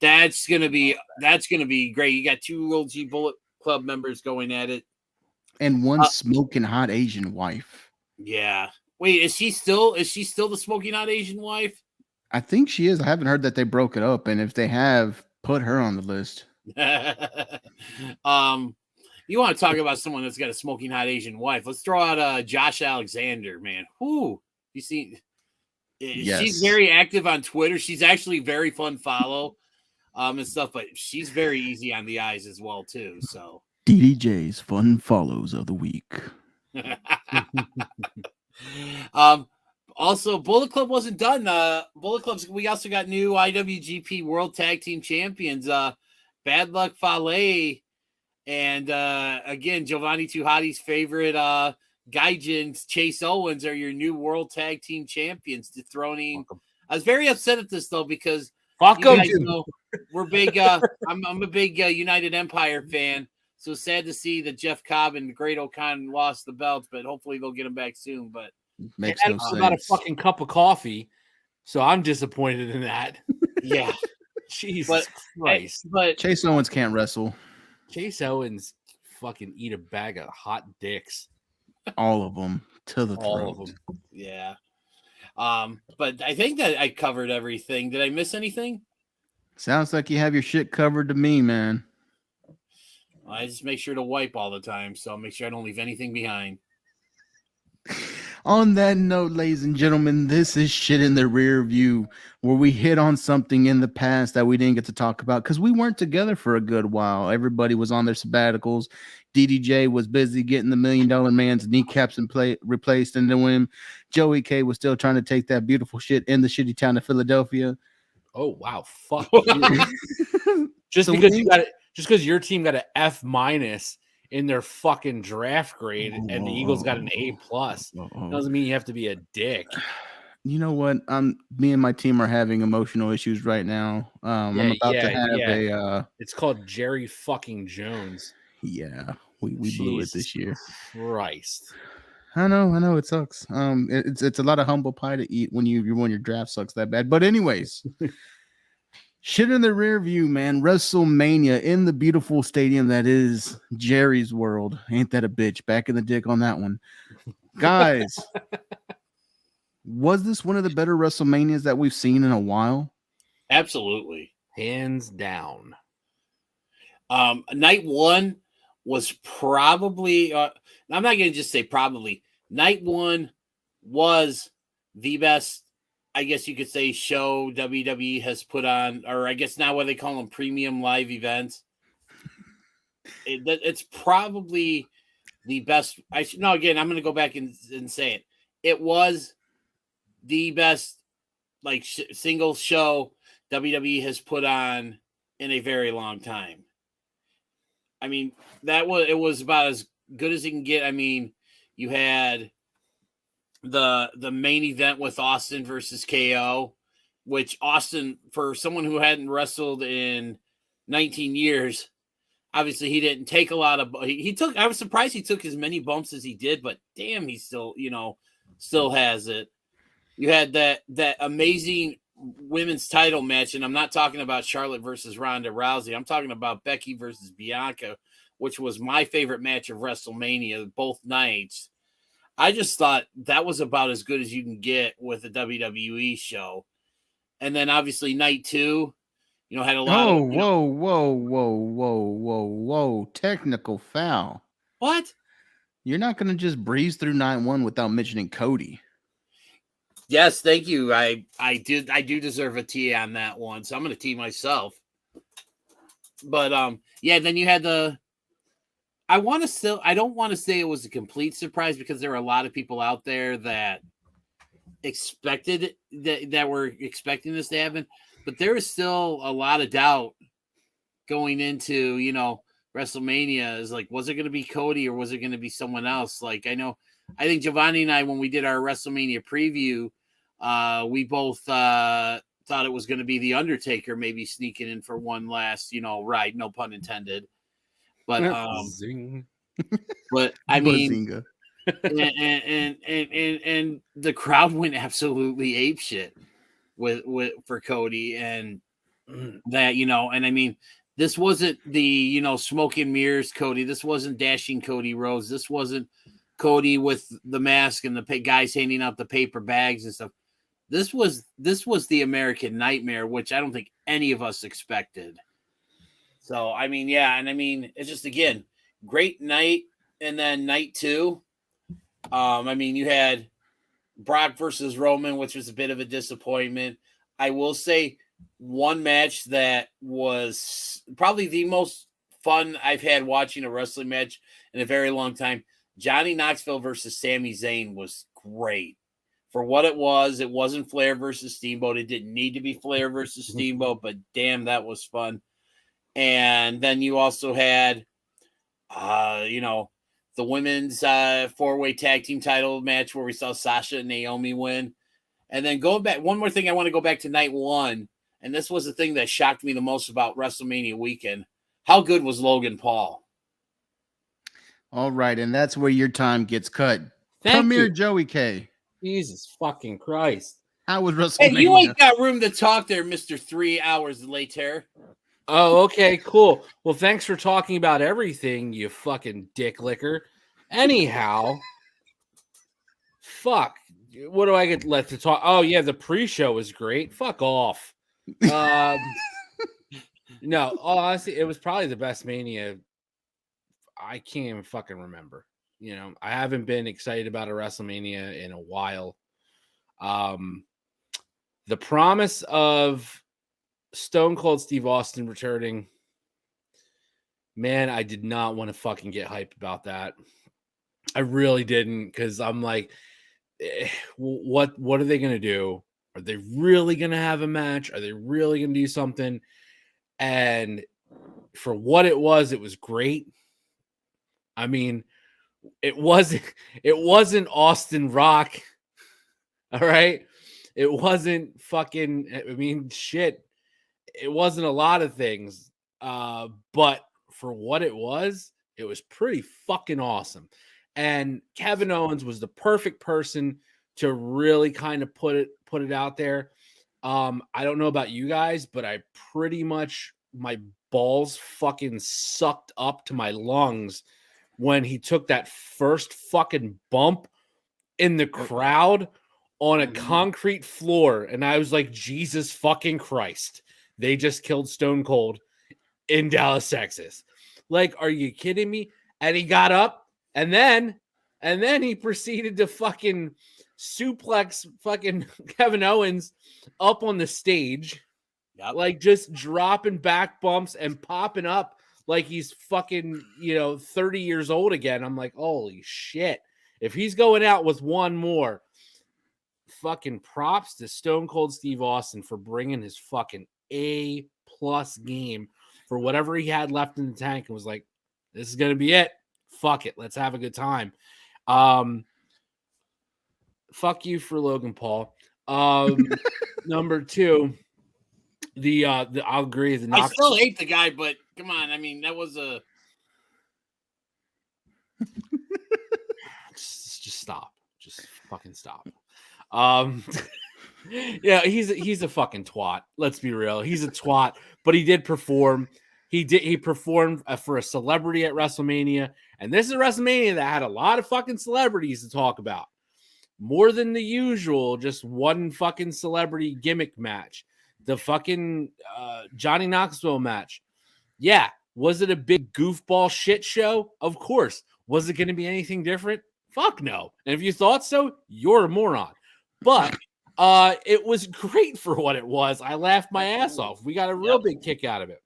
That's gonna be great. You got two OG Bullet Club members going at it, and one smoking hot Asian wife. Yeah. Wait, is she still the smoking hot Asian wife? I think she is. I haven't heard that they broke it up, and if they have, put her on the list. You want to talk about someone that's got a smoking hot Asian wife? Let's throw out Josh Alexander, man. Whoo, you see, yes. She's very active on Twitter. She's actually very fun follow, and stuff. But she's very easy on the eyes as well too. So DDJ's fun follows of the week. Also, Bullet Club wasn't done. Bullet Club's. We also got new IWGP World Tag Team Champions. Bad Luck Fale, and again, Giovanni Tuhati's favorite Gaijin, Chase Owens, are your new World Tag Team Champions, dethroning. I was very upset at this though because we're big. I'm a big United Empire fan. So sad to see that Jeff Cobb and the Great O'Con lost the belts, but hopefully they'll get them back soon. But makes no sense. About a fucking cup of coffee, so I'm disappointed in that. Yeah, Jesus Christ! But Chase Owens can't wrestle. Chase Owens fucking eat a bag of hot dicks. All of them to the throat. All of them. Yeah. But I think that I covered everything. Did I miss anything? Sounds like you have your shit covered to me, man. I just make sure to wipe all the time, so I'll make sure I don't leave anything behind. On that note, ladies and gentlemen, this is Shit in the Rear View, where we hit on something in the past that we didn't get to talk about because we weren't together for a good while. Everybody was on their sabbaticals. DDJ was busy getting the $1 Million Man's kneecaps replaced into him. Joey K was still trying to take that beautiful shit in the shitty town of Philadelphia. Oh, wow. Fuck you. Just because your team got an F- in their fucking draft grade and the Eagles got an A+, doesn't mean you have to be a dick. You know what? Me and my team are having emotional issues right now. I'm about to have a It's called Jerry fucking Jones. yeah, we blew it this year. Christ. I know it sucks. It's a lot of humble pie to eat when your draft sucks that bad. But anyways, shit in the rear view, man. WrestleMania in the beautiful stadium that is Jerry's World. Ain't that a bitch? Back in the dick on that one, guys. Was this one of the better WrestleManias that we've seen in a while? Absolutely. Hands down. Night one was probably, I'm not going to just say probably, night one was the best, I guess you could say, show WWE has put on, or I guess now what they call them, premium live events. It's probably the best. Again, I'm going to go back and say it. It was the best, like, single show WWE has put on in a very long time. I mean, it was about as good as you can get. I mean, you had the main event with Austin versus KO, which Austin, for someone who hadn't wrestled in 19 years, obviously he didn't take a lot of, I was surprised he took as many bumps as he did, but damn, he still has it. You had that amazing women's title match, and I'm not talking about Charlotte versus Ronda Rousey. I'm talking about Becky versus Bianca, which was my favorite match of WrestleMania both nights. I just thought that was about as good as you can get with a WWE show. And then obviously night two, had a lot of whoa. Technical foul. What? You're not gonna just breeze through night one without mentioning Cody. Yes, thank you. I do deserve a T on that one, so I'm going to T myself. But then you had I don't want to say it was a complete surprise because there were a lot of people out there that expected that were expecting this to happen, but there is still a lot of doubt going into, WrestleMania. Is like, was it going to be Cody or was it going to be someone else? Like, I think Giovanni and I, when we did our WrestleMania preview, we both thought it was going to be The Undertaker maybe sneaking in for one last, ride, no pun intended. But but I mean, and the crowd went absolutely apeshit for Cody, and that, and I mean, this wasn't the smoke and mirrors Cody. This wasn't dashing Cody Rhodes. This wasn't Cody with the mask and the guys handing out the paper bags and stuff. This was the American Nightmare, which I don't think any of us expected. So, I mean, yeah. And I mean, it's just, again, great night. And then night two, I mean, you had Brock versus Roman, which was a bit of a disappointment. I will say one match that was probably the most fun I've had watching a wrestling match in a very long time. Johnny Knoxville versus Sami Zayn was great. For what it wasn't Flair versus Steamboat. It didn't need to be Flair versus Steamboat, but damn, that was fun. And then you also had, the women's four-way tag team title match where we saw Sasha and Naomi win. And then going back, one more thing, I want to go back to night one. And this was the thing that shocked me the most about WrestleMania weekend. How good was Logan Paul? All right, and that's where your time gets cut. Come here, Joey K. Jesus fucking Christ. How was WrestleMania? Hey, you ain't got room to talk there, Mr. 3 hours later. Oh, okay, cool. Well, thanks for talking about everything, you fucking dick licker. Anyhow, fuck. What do I get left to talk? Oh, yeah, the pre-show was great. Fuck off. No, honestly, it was probably the best Mania. I can't even fucking remember. I haven't been excited about a WrestleMania in a while. The promise of Stone Cold Steve Austin returning, man, I did not want to fucking get hyped about that. I really didn't, because I'm like, what are they going to do? Are they really going to have a match? Are they really going to do something? And for what it was great. I mean, it wasn't Austin Rock. All right. It wasn't fucking, I mean, shit. It wasn't a lot of things. But for what it was pretty fucking awesome. And Kevin Owens was the perfect person to really kind of put it out there. I don't know about you guys, but I pretty much, my balls fucking sucked up to my lungs when he took that first fucking bump in the crowd on a concrete floor. And I was like, Jesus fucking Christ. They just killed Stone Cold in Dallas, Texas. Like, are you kidding me? And he got up and then he proceeded to fucking suplex fucking Kevin Owens up on the stage. Yep. Like, just dropping back bumps and popping up like he's fucking, 30 years old again. I'm like, holy shit. If he's going out with one more, fucking props to Stone Cold Steve Austin for bringing his fucking A+ game for whatever he had left in the tank and was like, this is going to be it. Fuck it. Let's have a good time. Fuck you for Logan Paul. Number two, I'll agree. I still hate the guy, but come on. I mean, that was a. just stop. Just fucking stop. Yeah, he's a fucking twat. Let's be real. He's a twat, but he did perform. He performed for a celebrity at WrestleMania, and this is a WrestleMania that had a lot of fucking celebrities to talk about. More than the usual, just one fucking celebrity gimmick match. The fucking Johnny Knoxville match. Yeah. Was it a big goofball shit show? Of course. Was it going to be anything different? Fuck no. And if you thought so, you're a moron. But it was great for what it was. I laughed my ass off. We got a real big kick out of it.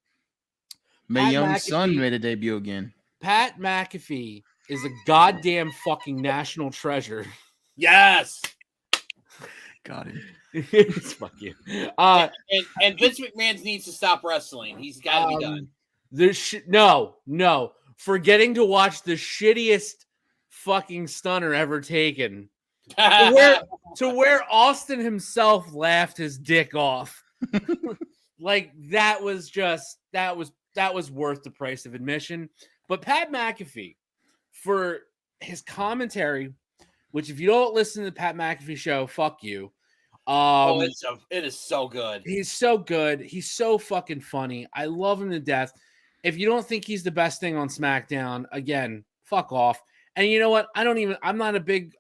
My young son made a debut again. Pat McAfee is a goddamn fucking national treasure. Yes. Got him. Fuck you. And Vince McMahon needs to stop wrestling. He's got to be done. No. Forgetting to watch the shittiest fucking stunner ever taken. to where Austin himself laughed his dick off. Like, that was worth the price of admission. But Pat McAfee, for his commentary, which if you don't listen to the Pat McAfee show, fuck you. It is so good. He's so good. He's so fucking funny. I love him to death. If you don't think he's the best thing on SmackDown, again, fuck off. And you know what? I'm not a big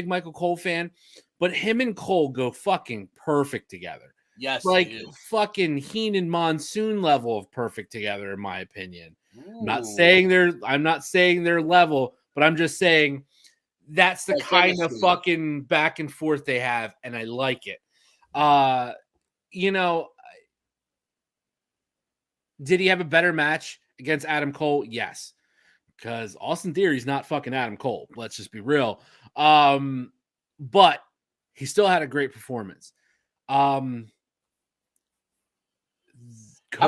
Michael Cole fan, but him and Cole go fucking perfect together. Yes, like fucking Heenan Monsoon level of perfect together, in my opinion. I'm not saying they're level, but I'm just saying that's the kind of fucking back and forth they have, and I like it. Did he have a better match against Adam Cole? Yes. Because Austin Theory's not fucking Adam Cole. Let's just be real. But he still had a great performance. How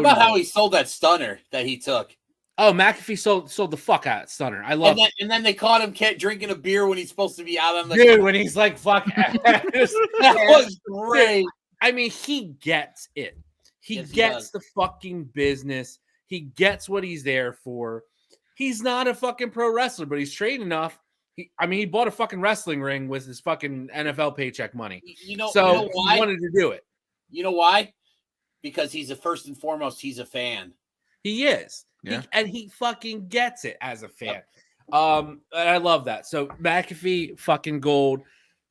about how he sold that stunner that he took? Oh, McAfee sold the fuck out of stunner. I love it. And then they caught him drinking a beer when he's supposed to be out on the dude when he's like fuck. That was great. I mean, he gets it. He gets the fucking business. He gets what he's there for. He's not a fucking pro wrestler, but he's trained enough. He bought a fucking wrestling ring with his fucking NFL paycheck money. You know why? He wanted to do it. You know why? Because first and foremost, he's a fan. He is. Yeah. He fucking gets it as a fan. And I love that. So McAfee, fucking gold.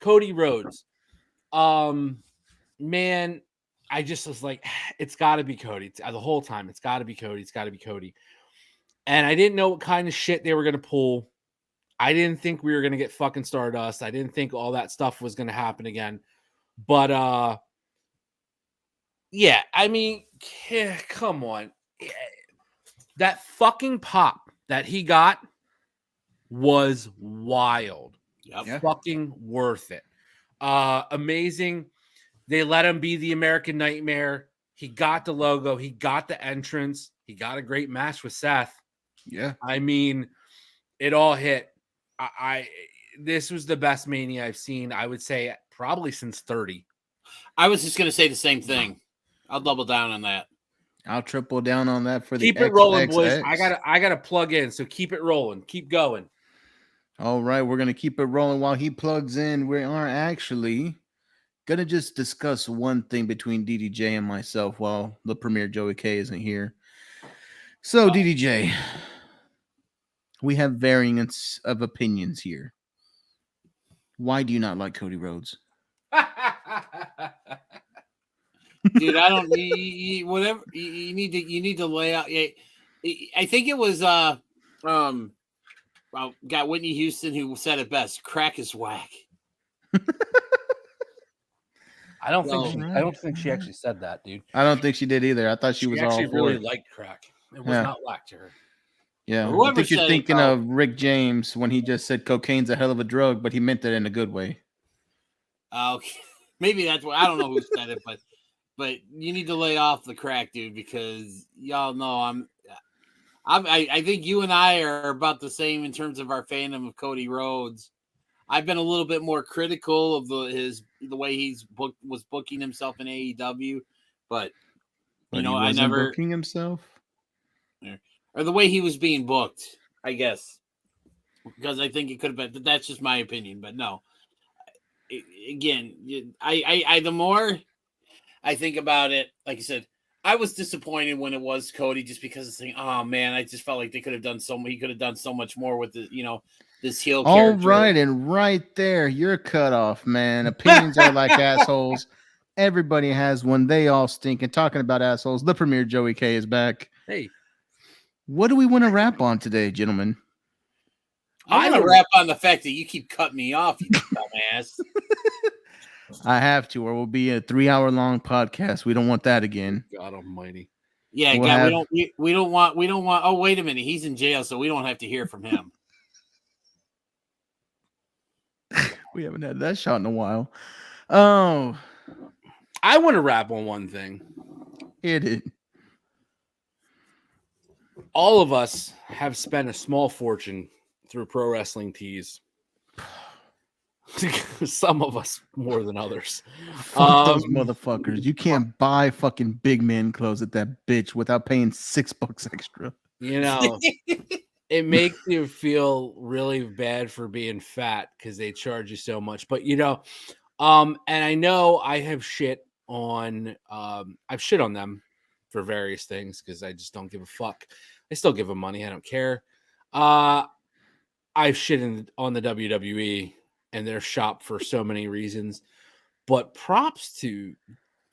Cody Rhodes. Man, I just was like, it's got to be Cody. The whole time, it's got to be Cody. It's got to be Cody. And I didn't know what kind of shit they were going to pull. I didn't think we were going to get fucking Stardust. I didn't think all that stuff was going to happen again. But, yeah, I mean, come on. That fucking pop that he got was wild. Yep. Fucking worth it. Amazing. They let him be the American Nightmare. He got the logo. He got the entrance. He got a great match with Seth. Yeah. I mean, it all hit. This was the best Mania I've seen, I would say, probably since 30. I was just gonna say the same thing. I'll double down on that. I'll triple down on that for the Keep it rolling, boys. XXX. I gotta plug in, so keep it rolling. Keep going. All right, we're gonna keep it rolling while he plugs in. We are actually gonna just discuss one thing between DDJ and myself while the Premier Joey K isn't here. So DDJ, we have variance of opinions here. Why do you not like Cody Rhodes? Dude, I don't. Whatever you need to lay out. I think it was got Whitney Houston who said it best. Crack is whack. I don't think she actually said that, dude. I don't think she did either. I thought she was actually all for really it. liked crack. It was not whack to her. Yeah, Whoever I think you're said it, thinking of Rick James when he just said cocaine's a hell of a drug, but he meant it in a good way. Okay, maybe that's what I don't know who said it, but you need to lay off the crack, dude, because y'all know I think you and I are about the same in terms of our fandom of Cody Rhodes. I've been a little bit more critical of the way was booking himself in AEW, but But you know, he wasn't I never booking himself. or the way he was being booked, I guess, because I think it could have been. But that's just my opinion. But no, again, I the more I think about it, like I said, I was disappointed when it was Cody, just because it's like, oh man, I just felt like they could have done so. He could have done so much more with the, this heel All character. right, and right there, you're cut off, man. Opinions are like assholes. Everybody has one. They all stink. And talking about assholes, the Premier Joey K is back. Hey, what do we want to wrap on today, gentlemen? I'm gonna wrap on the fact that you keep cutting me off, you dumbass. I have to, or we'll be a 3-hour-long podcast. We don't want that again. God Almighty. Yeah, we don't want. Oh, wait a minute, he's in jail, so we don't have to hear from him. We haven't had that shot in a while. Oh, I want to wrap on one thing. hit it. All of us have spent a small fortune through pro wrestling tees. Some of us more than others. Fuck those motherfuckers. You can't buy fucking big man clothes at that bitch without paying $6 extra. You know, it makes you feel really bad for being fat because they charge you so much. But and I know I have shit on them for various things because I just don't give a fuck. I still give them money. I don't care. I've shit on the WWE and their shop for so many reasons, but props to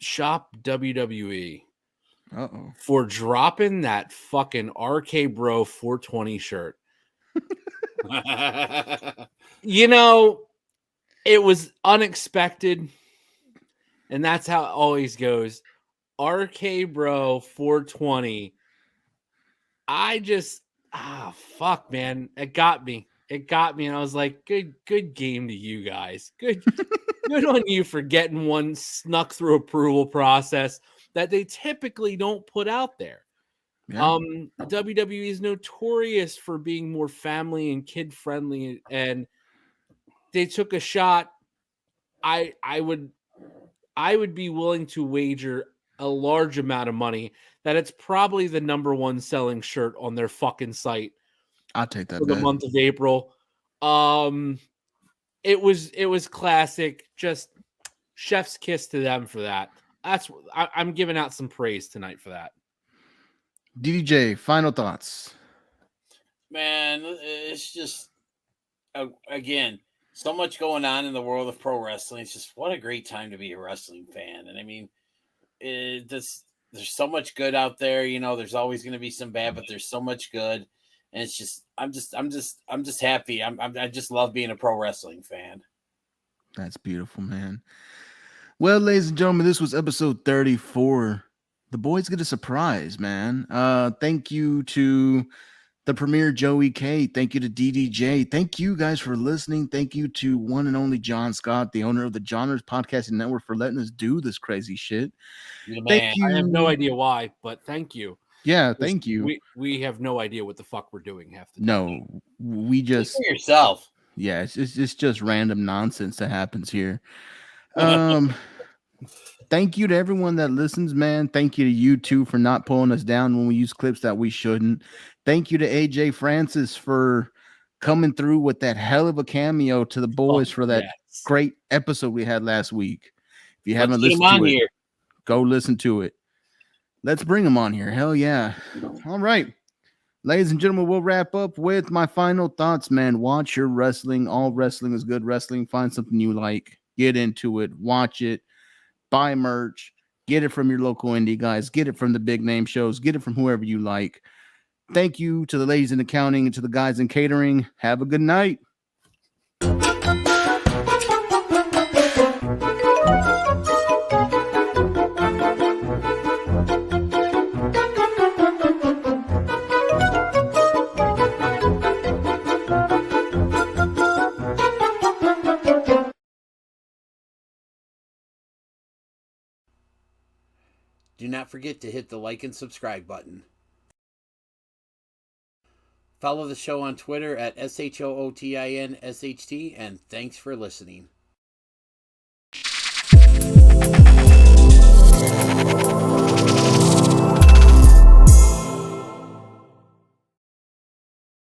Shop WWE for dropping that fucking RK Bro 420 shirt. It was unexpected, and that's how it always goes. RK Bro 420. I just fuck, man. It got me, and I was like, good game to you guys. Good on you for getting one snuck through approval process that they typically don't put out there. Yeah. WWE is notorious for being more family and kid friendly, and they took a shot. I would be willing to wager a large amount of money that it's probably the number one selling shirt on their fucking site. I'll take that for the month of April. It was classic. Just chef's kiss to them for that. I'm giving out some praise tonight for that. DDJ, final thoughts. Man, it's just again so much going on in the world of pro wrestling. It's just what a great time to be a wrestling fan. And I mean, there's so much good out there. There's always going to be some bad, but there's so much good. And it's just, I'm just happy. I just love being a pro wrestling fan. That's beautiful, man. Well, ladies and gentlemen, this was episode 34. The boys get a surprise, man. Thank you to the Premier Joey K. Thank you to DDJ. Thank you guys for listening. Thank you to one and only John Scott, the owner of the Johners Podcasting Network, for letting us do this crazy shit. Thank you. I have no idea why, but thank you. Yeah, thank you. We have no idea what the fuck we're doing half the time. No, we just for yourself. Yeah, it's just random nonsense that happens here. Thank you to everyone that listens, man. Thank you to you two for not pulling us down when we use clips that we shouldn't. Thank you to AJ Francis for coming through with that hell of a cameo to the boys for that great episode we had last week. If you haven't listened to it, go listen to it. Let's bring him on here. Hell yeah. All right. Ladies and gentlemen, we'll wrap up with my final thoughts, man. Watch your wrestling. All wrestling is good wrestling. Find something you like. Get into it. Watch it. Buy merch. Get it from your local indie guys. Get it from the big name shows. Get it from whoever you like. Thank you to the ladies in accounting and to the guys in catering. Have a good night. Do not forget to hit the like and subscribe button. Follow the show on Twitter at SHOOTINSHT, and thanks for listening.